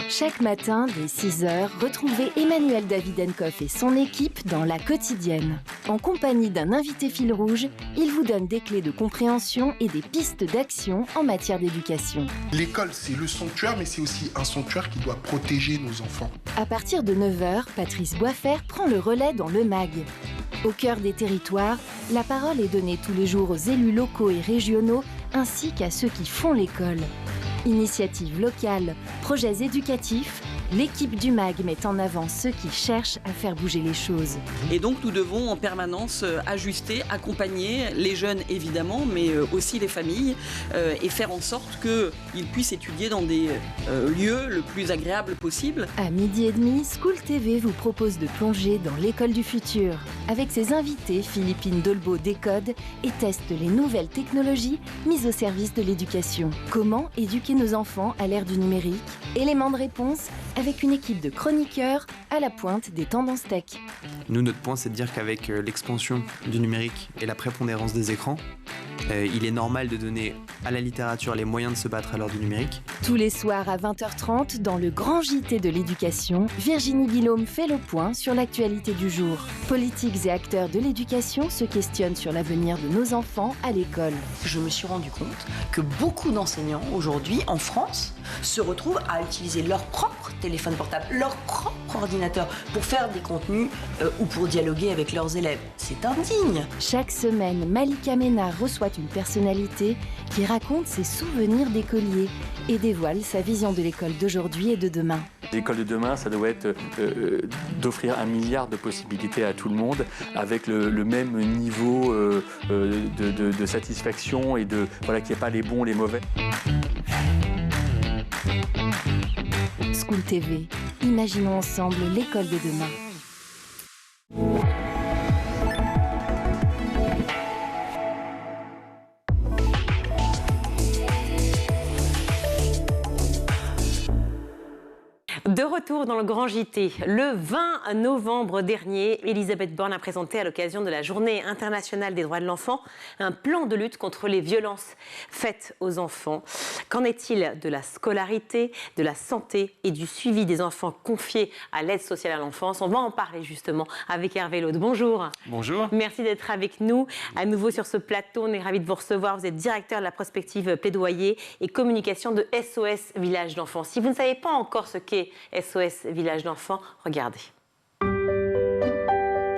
Chaque matin, dès 6h, retrouvez Emmanuel Davidenkoff et son équipe dans La Quotidienne. En compagnie d'un invité fil rouge, il vous donne des clés de compréhension et des pistes d'action en matière d'éducation.
L'école, c'est le sanctuaire, mais c'est aussi un sanctuaire qui doit protéger nos enfants.
À partir de 9h, Patrice Boisfer prend le relais dans le MAG. Au cœur des territoires, la parole est donnée tous les jours aux élus locaux et régionaux, ainsi qu'à ceux qui font l'école. Initiatives locales, projets éducatifs, l'équipe du MAG met en avant ceux qui cherchent à faire bouger les choses.
Et donc nous devons en permanence ajuster, accompagner les jeunes évidemment, mais aussi les familles et faire en sorte qu'ils puissent étudier dans des lieux le plus agréables possible.
À 12h30, School TV vous propose de plonger dans l'école du futur. Avec ses invités, Philippine Dolbeau décode et teste les nouvelles technologies mises au service de l'éducation. Comment éduquer nos enfants à l'ère du numérique ? Élément de réponse avec une équipe de chroniqueurs à la pointe des tendances tech.
Nous, notre point, c'est de dire qu'avec l'expansion du numérique et la prépondérance des écrans, il est normal de donner à la littérature les moyens de se battre à l'heure du numérique.
Tous les soirs à 20h30, dans le grand JT de l'éducation, Virginie Guillaume fait le point sur l'actualité du jour. Politiques et acteurs de l'éducation se questionnent sur l'avenir de nos enfants à l'école.
Je me suis rendu compte que beaucoup d'enseignants aujourd'hui en France se retrouvent à utiliser leur propre téléphone portable, leur propre ordinateur pour faire des contenus ou pour dialoguer avec leurs élèves. C'est indigne.
Chaque semaine, Malika Ménard reçoit une personnalité qui raconte ses souvenirs d'écolier et dévoile sa vision de l'école d'aujourd'hui et de demain.
L'école de demain, ça doit être d'offrir 1 milliard de possibilités à tout le monde avec le même niveau de satisfaction et voilà, qu'il n'y ait pas les bons, les mauvais.
School TV, imaginons ensemble l'école de demain.
retour dans le Grand JT. Le 20 novembre dernier, Elisabeth Borne a présenté à l'occasion de la Journée internationale des droits de l'enfant un plan de lutte contre les violences faites aux enfants. Qu'en est-il de la scolarité, de la santé et du suivi des enfants confiés à l'aide sociale à l'enfance? On va en parler justement avec Hervé Laude. Bonjour.
Bonjour.
Merci d'être avec nous. À nouveau sur ce plateau, on est ravis de vous recevoir. Vous êtes directeur de la prospective plaidoyer et communication de SOS Village d'enfants. Si vous ne savez pas encore ce qu'est SOS Village d'enfants, regardez.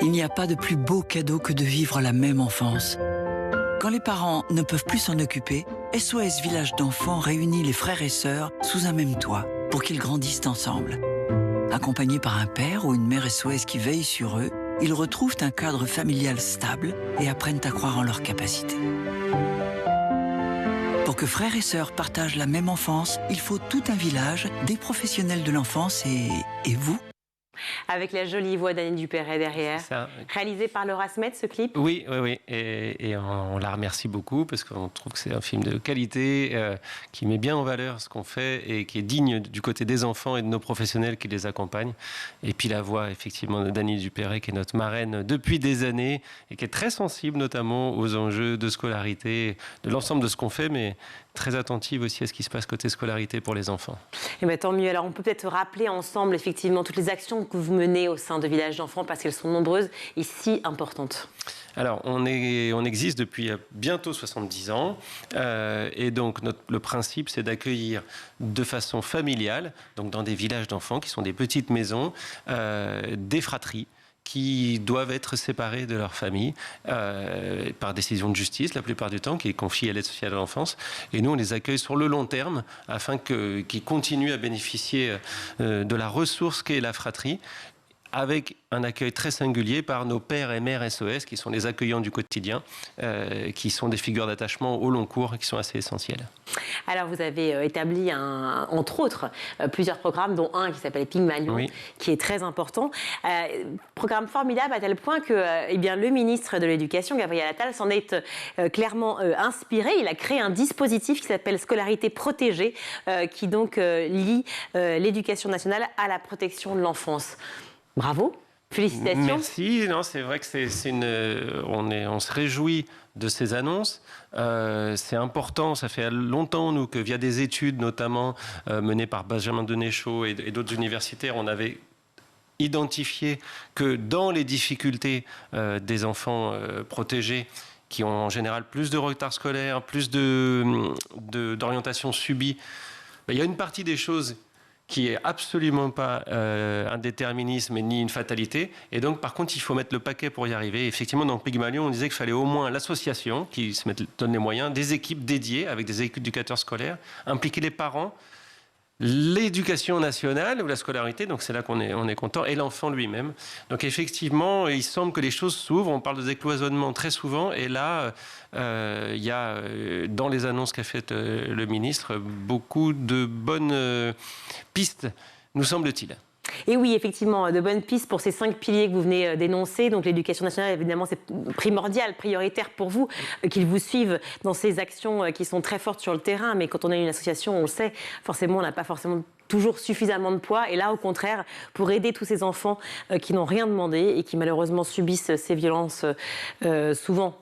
Il n'y a pas de plus beau cadeau que de vivre la même enfance. Quand les parents ne peuvent plus s'en occuper, SOS Village d'enfants réunit les frères et sœurs sous un même toit pour qu'ils grandissent ensemble. Accompagnés par un père ou une mère SOS qui veille sur eux, ils retrouvent un cadre familial stable et apprennent à croire en leurs capacités. Pour que frères et sœurs partagent la même enfance, il faut tout un village, des professionnels de l'enfance et vous.
Avec la jolie voix d'Annie Dupéret derrière.
Ça.
Réalisé par Laura Smet, ce clip.
Oui. Et on la remercie beaucoup parce qu'on trouve que c'est un film de qualité qui met bien en valeur ce qu'on fait et qui est digne du côté des enfants et de nos professionnels qui les accompagnent. Et puis la voix, effectivement, d'Annie Dupéret, qui est notre marraine depuis des années et qui est très sensible notamment aux enjeux de scolarité, de l'ensemble de ce qu'on fait, mais très attentive aussi à ce qui se passe côté scolarité pour les enfants.
Et bien, tant mieux. Alors, on peut peut-être rappeler ensemble, effectivement, toutes les actions que vous menez au sein de Village d'enfants, parce qu'elles sont nombreuses et si importantes.
Alors, on existe depuis bientôt 70 ans. Et donc, le principe, c'est d'accueillir de façon familiale, donc dans des villages d'enfants, qui sont des petites maisons, des fratries, qui doivent être séparés de leur famille par décision de justice, la plupart du temps, qui est confiée à l'aide sociale à l'enfance. Et nous, on les accueille sur le long terme afin qu'ils continuent à bénéficier de la ressource qu'est la fratrie, avec un accueil très singulier par nos pères et mères SOS, qui sont les accueillants du quotidien, qui sont des figures d'attachement au long cours et qui sont assez essentielles.
Alors, vous avez établi, entre autres, plusieurs programmes, dont un qui s'appelle Pygmalion, oui, qui est très important. Programme formidable à tel point que le ministre de l'Éducation, Gabriel Attal, s'en est clairement inspiré. Il a créé un dispositif qui s'appelle Scolarité protégée, qui donc lie l'éducation nationale à la protection de l'enfance. Bravo, félicitations.
Merci. Non, c'est vrai que on se réjouit de ces annonces. C'est important. Ça fait longtemps, nous, que via des études, notamment menées par Benjamin Denéchaud et d'autres universitaires, on avait identifié que dans les difficultés des enfants protégés, qui ont en général plus de retard scolaire, plus d'orientation subie, il y a une partie des choses qui est absolument pas un déterminisme ni une fatalité. Et donc, par contre, il faut mettre le paquet pour y arriver. Et effectivement, dans Pygmalion, on disait qu'il fallait au moins l'association qui donne les moyens, des équipes dédiées avec des éducateurs scolaires, impliquer les parents, l'éducation nationale ou la scolarité, donc c'est là qu'on est content, et l'enfant lui-même. Donc effectivement, il semble que les choses s'ouvrent. On parle de décloisonnement très souvent, et là, il y a dans les annonces qu'a faites le ministre beaucoup de bonnes pistes, nous semble-t-il.
Et oui, effectivement, de bonnes pistes pour ces 5 piliers que vous venez d'énoncer. Donc l'éducation nationale, évidemment, c'est primordial, prioritaire pour vous, qu'ils vous suivent dans ces actions qui sont très fortes sur le terrain. Mais quand on est une association, on le sait, forcément, on n'a pas forcément toujours suffisamment de poids. Et là, au contraire, pour aider tous ces enfants qui n'ont rien demandé et qui malheureusement subissent ces violences souvent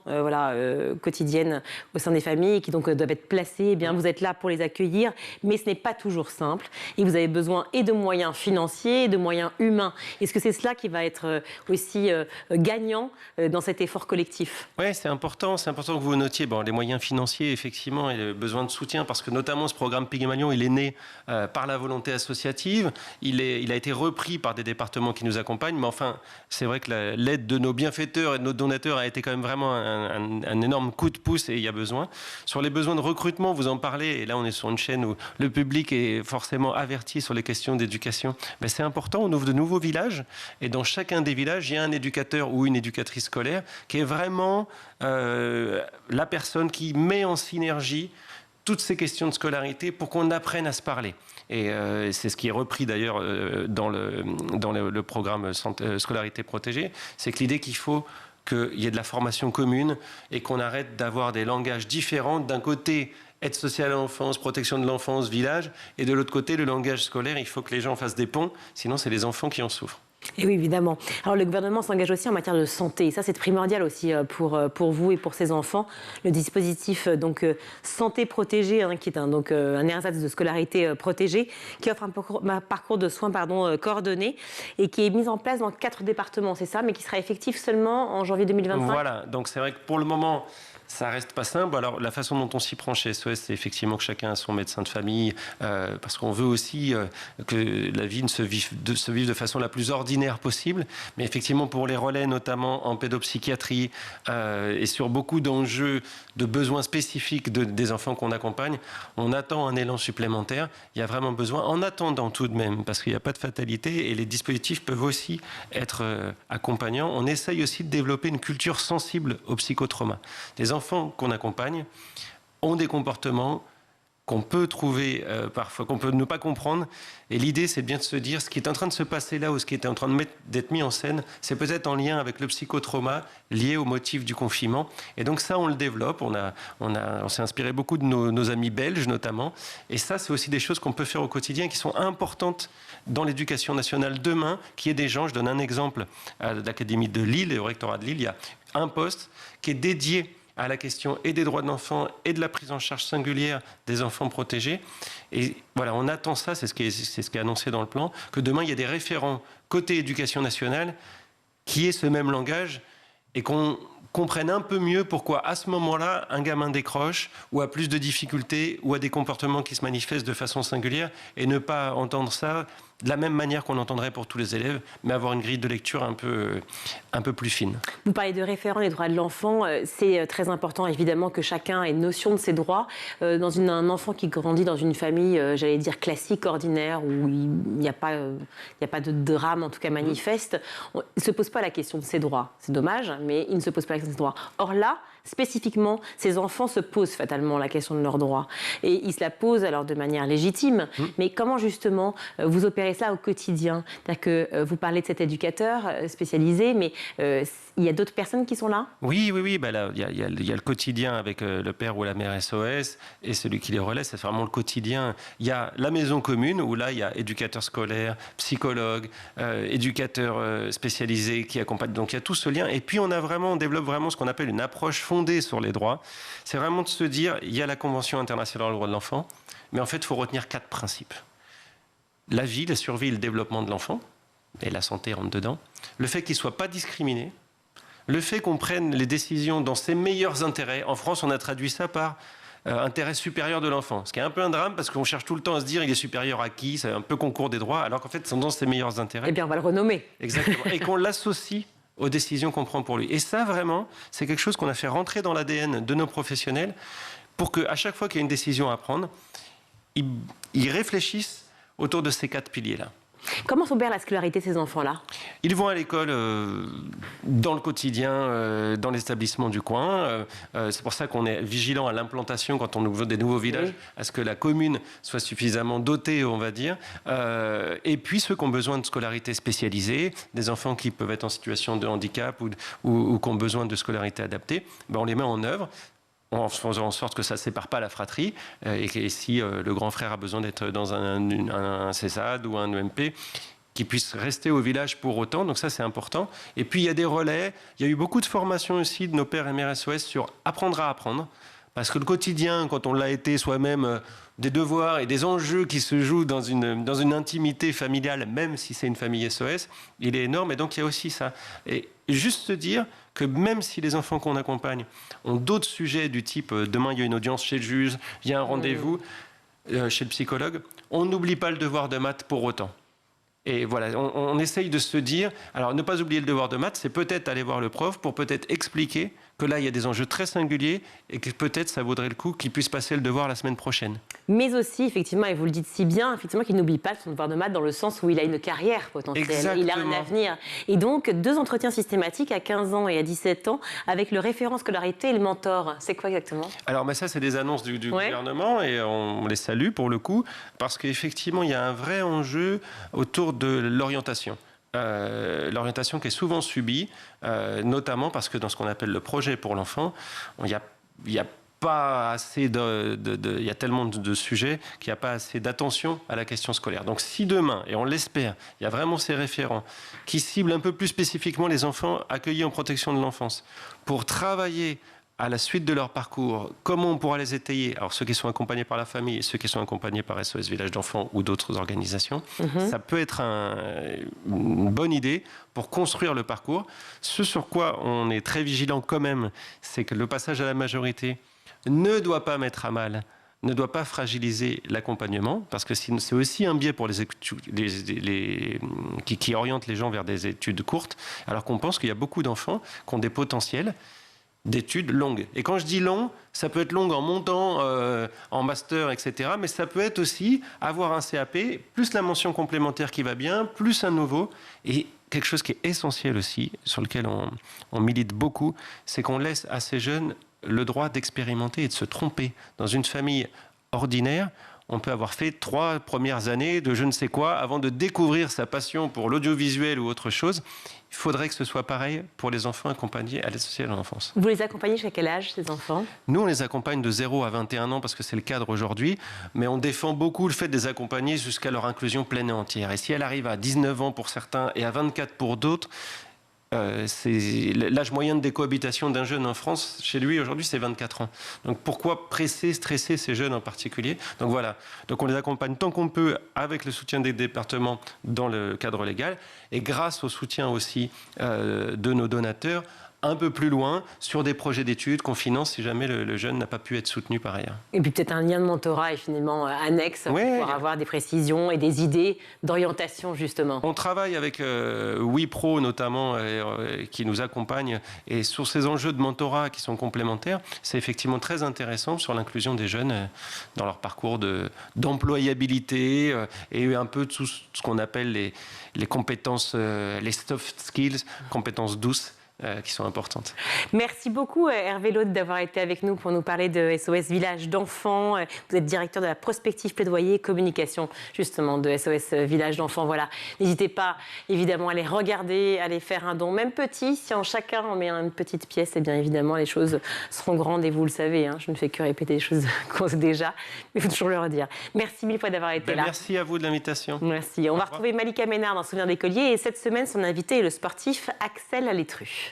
quotidiennes au sein des familles et qui donc doivent être placés, eh bien, vous êtes là pour les accueillir. Mais ce n'est pas toujours simple. Et vous avez besoin et de moyens financiers et de moyens humains. Est-ce que c'est cela qui va être aussi gagnant dans cet effort collectif?
Oui, c'est important que vous notiez les moyens financiers, effectivement, et le besoin de soutien, parce que notamment ce programme Pygmalion, il est né par la volonté associative. Il a été repris par des départements qui nous accompagnent, mais enfin, c'est vrai que l'aide de nos bienfaiteurs et de nos donateurs a été quand même vraiment un énorme coup de pouce, et il y a besoin. Sur les besoins de recrutement, vous en parlez, et là on est sur une chaîne où le public est forcément averti sur les questions d'éducation. C'est important, on ouvre de nouveaux villages, et dans chacun des villages, il y a un éducateur ou une éducatrice scolaire qui est vraiment la personne qui met en synergie toutes ces questions de scolarité pour qu'on apprenne à se parler. Et c'est ce qui est repris d'ailleurs dans le programme Scolarité protégée, c'est que l'idée qu'il faut qu'il y ait de la formation commune et qu'on arrête d'avoir des langages différents. D'un côté, aide sociale à l'enfance, protection de l'enfance, village, et de l'autre côté, le langage scolaire, il faut que les gens fassent des ponts, sinon c'est les enfants qui en souffrent.
Et oui, évidemment. Alors, le gouvernement s'engage aussi en matière de santé. Et ça, c'est primordial aussi pour vous et pour ces enfants. Le dispositif Santé protégée, qui est un ersatz de scolarité protégée, qui offre un parcours de soins coordonné et qui est mis en place dans 4 départements, c'est ça, mais qui sera effectif seulement en janvier 2025.
Voilà, donc c'est vrai que pour le moment, ça reste pas simple. Alors, la façon dont on s'y prend chez SOS, c'est effectivement que chacun a son médecin de famille, parce qu'on veut aussi que la vie se vive de façon la plus ordinaire possible. Mais effectivement, pour les relais, notamment en pédopsychiatrie, et sur beaucoup d'enjeux de besoins spécifiques des enfants qu'on accompagne, on attend un élan supplémentaire. Il y a vraiment besoin, en attendant tout de même, parce qu'il n'y a pas de fatalité, et les dispositifs peuvent aussi être accompagnants. On essaye aussi de développer une culture sensible au psychotrauma. Les enfants qu'on accompagne ont des comportements qu'on peut trouver parfois, qu'on peut ne pas comprendre. Et l'idée, c'est bien de se dire, ce qui est en train de se passer là, ou ce qui est en train d'être mis en scène, c'est peut-être en lien avec le psychotrauma lié au motif du confinement. Et donc ça, on le développe. On s'est inspiré beaucoup de nos amis belges, notamment. Et ça, c'est aussi des choses qu'on peut faire au quotidien, qui sont importantes dans l'éducation nationale demain, qu'il y ait des gens, je donne un exemple, à l'Académie de Lille et au rectorat de Lille, il y a un poste qui est dédié à la question et des droits de l'enfant et de la prise en charge singulière des enfants protégés. Et voilà, on attend ça, c'est ce qui est annoncé dans le plan, que demain, il y a des référents côté éducation nationale qui aient ce même langage et qu'on comprenne un peu mieux pourquoi, à ce moment-là, un gamin décroche ou a plus de difficultés ou a des comportements qui se manifestent de façon singulière, et ne pas entendre ça de la même manière qu'on l'entendrait pour tous les élèves, mais avoir une grille de lecture un peu plus fine.
Vous parlez de référents des droits de l'enfant. C'est très important, évidemment, que chacun ait notion de ses droits. Dans un enfant qui grandit dans une famille, j'allais dire classique, ordinaire, où il n'y a pas de drame, en tout cas manifeste, il ne se pose pas la question de ses droits. C'est dommage, mais il ne se pose pas la question de ses droits. Or là, spécifiquement, ces enfants se posent fatalement la question de leurs droits. Et ils se la posent alors de manière légitime. Mais comment justement vous opérez ça au quotidien? C'est-à-dire que vous parlez de cet éducateur spécialisé, mais il y a d'autres personnes qui sont là?
Oui. Ben là, il y a le quotidien avec le père ou la mère SOS et celui qui les relaie, c'est vraiment le quotidien. Il y a la maison commune où là, il y a éducateur scolaire, psychologue, éducateur spécialisé qui accompagne. Donc il y a tout ce lien. Et puis on développe vraiment ce qu'on appelle une approche fondée sur les droits. C'est vraiment de se dire, il y a la Convention internationale des droits de l'enfant, mais en fait, il faut retenir 4 principes. La vie, la survie et le développement de l'enfant, et la santé rentre dedans. Le fait qu'il ne soit pas discriminé. Le fait qu'on prenne les décisions dans ses meilleurs intérêts. En France, on a traduit ça par intérêt supérieur de l'enfant. Ce qui est un peu un drame, parce qu'on cherche tout le temps à se dire il est supérieur à qui, c'est un peu concours des droits, alors qu'en fait, c'est dans ses meilleurs intérêts.
Eh bien, on va le renommer.
Exactement. Et qu'on l'associe aux décisions qu'on prend pour lui. Et ça, vraiment, c'est quelque chose qu'on a fait rentrer dans l'ADN de nos professionnels pour qu'à chaque fois qu'il y a une décision à prendre, ils réfléchissent autour de ces 4 piliers-là.
Comment s'opère la scolarité de ces enfants-là?
Ils vont à l'école dans le quotidien, dans l'établissement du coin. C'est pour ça qu'on est vigilant à l'implantation quand on ouvre des nouveaux villages, à ce que la commune soit suffisamment dotée, on va dire. Et puis ceux qui ont besoin de scolarité spécialisée, des enfants qui peuvent être en situation de handicap ou qui ont besoin de scolarité adaptée, on les met en œuvre, en faisant en sorte que ça ne sépare pas la fratrie, et si le grand frère a besoin d'être dans un CESAD ou un EMP, qu'il puisse rester au village pour autant, donc ça c'est important. Et puis il y a des relais, il y a eu beaucoup de formations aussi de nos pères et mères SOS sur apprendre à apprendre, parce que le quotidien, quand on l'a été soi-même, des devoirs et des enjeux qui se jouent dans une intimité familiale, même si c'est une famille SOS, il est énorme, et donc il y a aussi ça. Et juste se dire que même si les enfants qu'on accompagne ont d'autres sujets du type demain il y a une audience chez le juge, il y a un rendez-vous chez le psychologue, on n'oublie pas le devoir de maths pour autant. Et voilà, on essaye de se dire, alors ne pas oublier le devoir de maths, c'est peut-être aller voir le prof pour peut-être expliquer que là, il y a des enjeux très singuliers et que peut-être ça vaudrait le coup qu'il puisse passer le devoir la semaine prochaine.
Mais aussi, effectivement, et vous le dites si bien, effectivement, qu'il n'oublie pas son devoir de maths dans le sens où il a une carrière potentielle.
Exactement.
Il a un avenir. Et donc, 2 entretiens systématiques à 15 ans et à 17 ans avec le référent scolarité et le mentor. C'est quoi exactement? Alors,
ça, c'est des annonces du gouvernement et on les salue pour le coup, parce qu'effectivement, il y a un vrai enjeu autour de l'orientation. l'orientation qui est souvent subie, notamment parce que dans ce qu'on appelle le projet pour l'enfant, il y a pas assez il y a tellement de sujets qu'il n'y a pas assez d'attention à la question scolaire. Donc si demain, et on l'espère, il y a vraiment ces référents qui ciblent un peu plus spécifiquement les enfants accueillis en protection de l'enfance pour travailler à la suite de leur parcours, comment on pourra les étayer, alors ceux qui sont accompagnés par la famille et ceux qui sont accompagnés par SOS Village d'enfants ou d'autres organisations, ça peut être une bonne idée pour construire le parcours. Ce sur quoi on est très vigilant quand même, c'est que le passage à la majorité ne doit pas mettre à mal, ne doit pas fragiliser l'accompagnement, parce que c'est aussi un biais pour qui oriente les gens vers des études courtes, alors qu'on pense qu'il y a beaucoup d'enfants qui ont des potentiels d'études longues. Et quand je dis long, ça peut être long en montant, en master, etc. Mais ça peut être aussi avoir un CAP, plus la mention complémentaire qui va bien, plus un nouveau. Et quelque chose qui est essentiel aussi, sur lequel on milite beaucoup, c'est qu'on laisse à ces jeunes le droit d'expérimenter et de se tromper. Dans une famille ordinaire, on peut avoir fait 3 premières années de je ne sais quoi avant de découvrir sa passion pour l'audiovisuel ou autre chose. Il faudrait que ce soit pareil pour les enfants accompagnés à l'aide sociale à l'enfance.
Vous les accompagnez jusqu'à quel âge, ces enfants?
Nous, on les accompagne de 0 à 21 ans parce que c'est le cadre aujourd'hui, mais on défend beaucoup le fait de les accompagner jusqu'à leur inclusion pleine et entière. Et si elle arrive à 19 ans pour certains et à 24 pour d'autres, c'est l'âge moyen de décohabitation d'un jeune en France, chez lui aujourd'hui, c'est 24 ans. Donc pourquoi presser, stresser ces jeunes en particulier? Donc voilà, donc on les accompagne tant qu'on peut avec le soutien des départements dans le cadre légal et grâce au soutien aussi de nos donateurs, un peu plus loin sur des projets d'études qu'on finance si jamais le jeune n'a pas pu être soutenu par ailleurs.
Et puis peut-être un lien de mentorat et finalement annexe pour avoir des précisions et des idées d'orientation justement.
On travaille avec WePro notamment qui nous accompagne et sur ces enjeux de mentorat qui sont complémentaires, c'est effectivement très intéressant sur l'inclusion des jeunes dans leur parcours d'employabilité et un peu tout ce qu'on appelle les compétences, les soft skills, compétences douces, qui sont importantes.
Merci beaucoup Hervé Laude d'avoir été avec nous pour nous parler de SOS Village d'enfants. Vous êtes directeur de la prospective plaidoyer et communication justement de SOS Village d'enfants. Voilà, n'hésitez pas évidemment à les regarder, à les faire un don, même petit. Si en chacun on met une petite pièce, et bien évidemment les choses seront grandes et vous le savez. Hein, je ne fais que répéter les choses qu'on sait déjà, mais il faut toujours le redire. Merci mille fois d'avoir été là.
Merci à vous de l'invitation.
Merci. On va retrouver Malika Ménard dans Souvenir d'écolier et cette semaine son invité est le sportif Axel Alétru.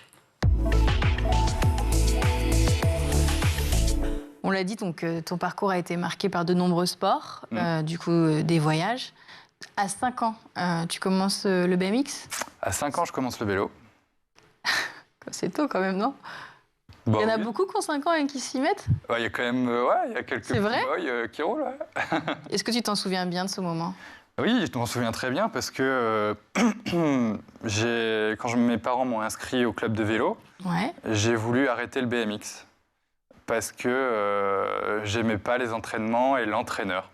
On l'a dit, donc, ton parcours a été marqué par de nombreux sports, du coup des voyages. À 5 ans, tu commences le BMX?
À 5 ans, je commence le vélo.
C'est tôt quand même, non? Il y en a beaucoup qui ont 5 ans et qui s'y mettent?
Il y a quand même il y a quelques petits boys qui roulent. Ouais.
Est-ce que tu t'en souviens bien de ce moment?
Oui, je m'en souviens très bien parce que quand mes parents m'ont inscrit au club de vélo, j'ai voulu arrêter le BMX parce que j'aimais pas les entraînements et l'entraîneur.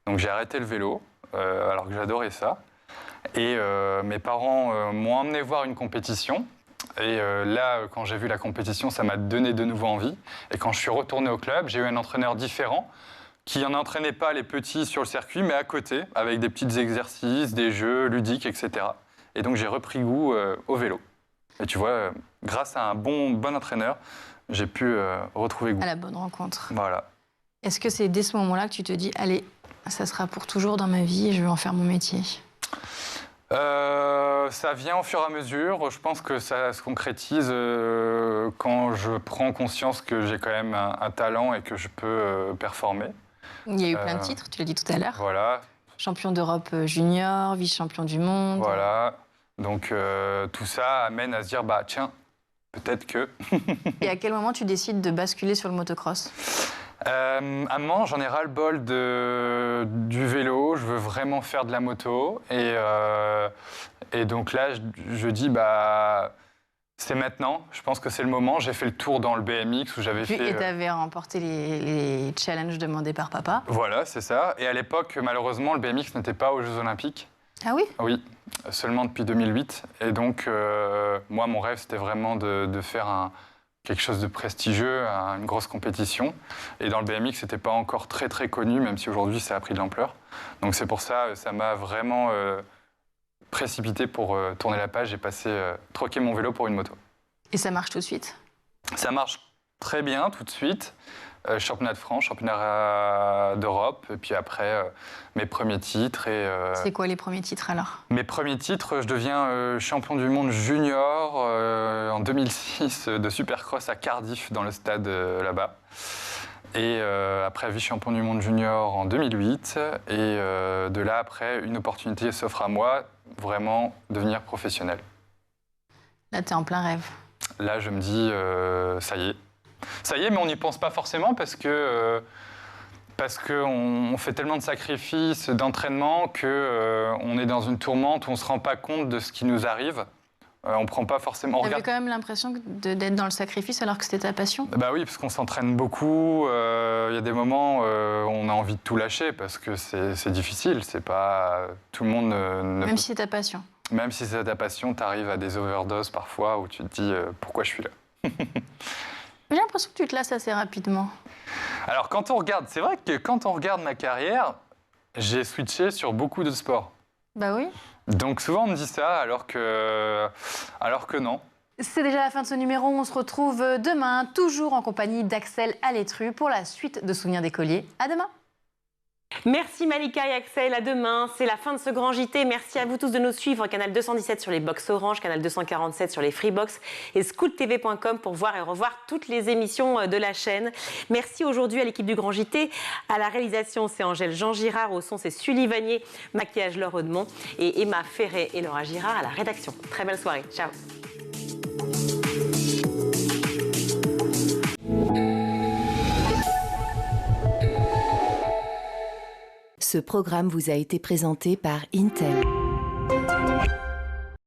Donc j'ai arrêté le vélo alors que j'adorais ça. Et mes parents m'ont emmené voir une compétition. Et là, quand j'ai vu la compétition, ça m'a donné de nouveau envie. Et quand je suis retourné au club, j'ai eu un entraîneur différent qui n'entraînait pas les petits sur le circuit, mais à côté, avec des petits exercices, des jeux ludiques, etc. Et donc j'ai repris goût au vélo. Et tu vois, grâce à un bon entraîneur, j'ai pu retrouver goût.
À la bonne rencontre.
Voilà.
Est-ce que c'est dès ce moment-là que tu te dis, allez, ça sera pour toujours dans ma vie et je vais en faire mon métier?
Ça vient au fur et à mesure. Je pense que ça se concrétise quand je prends conscience que j'ai quand même un talent et que je peux performer.
Il y a eu plein de titres, tu l'as dit tout à l'heure.
Voilà.
Champion d'Europe junior, vice-champion du monde.
Voilà. Donc tout ça amène à se dire, bah tiens, peut-être que...
Et à quel moment tu décides de basculer sur le motocross?
À un moment, j'en ai ras-le-bol du vélo, je veux vraiment faire de la moto. Et donc là, je dis, bah, c'est maintenant, je pense que c'est le moment. J'ai fait le tour dans le BMX où j'avais fait...
Et tu avais remporté les challenges demandés par papa.
Voilà, c'est ça. Et à l'époque, malheureusement, le BMX n'était pas aux Jeux Olympiques.
Ah oui?
Oui, seulement depuis 2008. Et donc, moi, mon rêve, c'était vraiment de faire quelque chose de prestigieux, une grosse compétition. Et dans le BMX, c'était pas encore très très connu, même si aujourd'hui ça a pris de l'ampleur. Donc c'est pour ça, ça m'a vraiment précipité pour tourner la page et troquer mon vélo pour une moto.
Et ça marche tout de suite?
Ça marche très bien tout de suite. Championnat de France, championnat d'Europe, et puis après mes premiers titres.
C'est quoi les premiers titres alors?
Mes premiers titres, je deviens champion du monde junior en 2006 de Supercross à Cardiff dans le stade là-bas. Et après vice-champion du monde junior en 2008. Et de là après, une opportunité s'offre à moi, vraiment devenir professionnel.
Là, tu es en plein rêve.
Là, je me dis, ça y est. Ça y est, mais on n'y pense pas forcément parce qu'on fait tellement de sacrifices, d'entraînement, qu'on est dans une tourmente où on ne se rend pas compte de ce qui nous arrive. On prend pas forcément...
Tu avais quand même l'impression d'être dans le sacrifice alors que c'était ta passion?
Bah oui, parce qu'on s'entraîne beaucoup. Il y a des moments où on a envie de tout lâcher parce que c'est difficile. C'est pas... Tout le monde
Même si c'est ta passion?
Même si c'est ta passion, tu arrives à des overdoses parfois où tu te dis pourquoi je suis là.
J'ai l'impression que tu te lasses assez rapidement.
Alors, c'est vrai que quand on regarde ma carrière, j'ai switché sur beaucoup de sports.
Bah oui.
Donc souvent on me dit ça, alors que non.
C'est déjà la fin de ce numéro. On se retrouve demain, toujours en compagnie d'Axel Alétru pour la suite de Souvenirs d'écoliers. À demain.
Merci Malika et Axel, à demain. C'est la fin de ce grand JT. Merci à vous tous de nous suivre. Canal 217 sur les box Orange, Canal 247 sur les Freebox et scoot-tv.com pour voir et revoir toutes les émissions de la chaîne. Merci aujourd'hui à l'équipe du grand JT. À la réalisation, c'est Angèle Jean Girard. Au son, c'est Sully Vanier. Maquillage, Laure Audemont. Et Emma Ferret et Laura Girard à la rédaction. Très belle soirée. Ciao.
Ce programme vous a été présenté par Intel.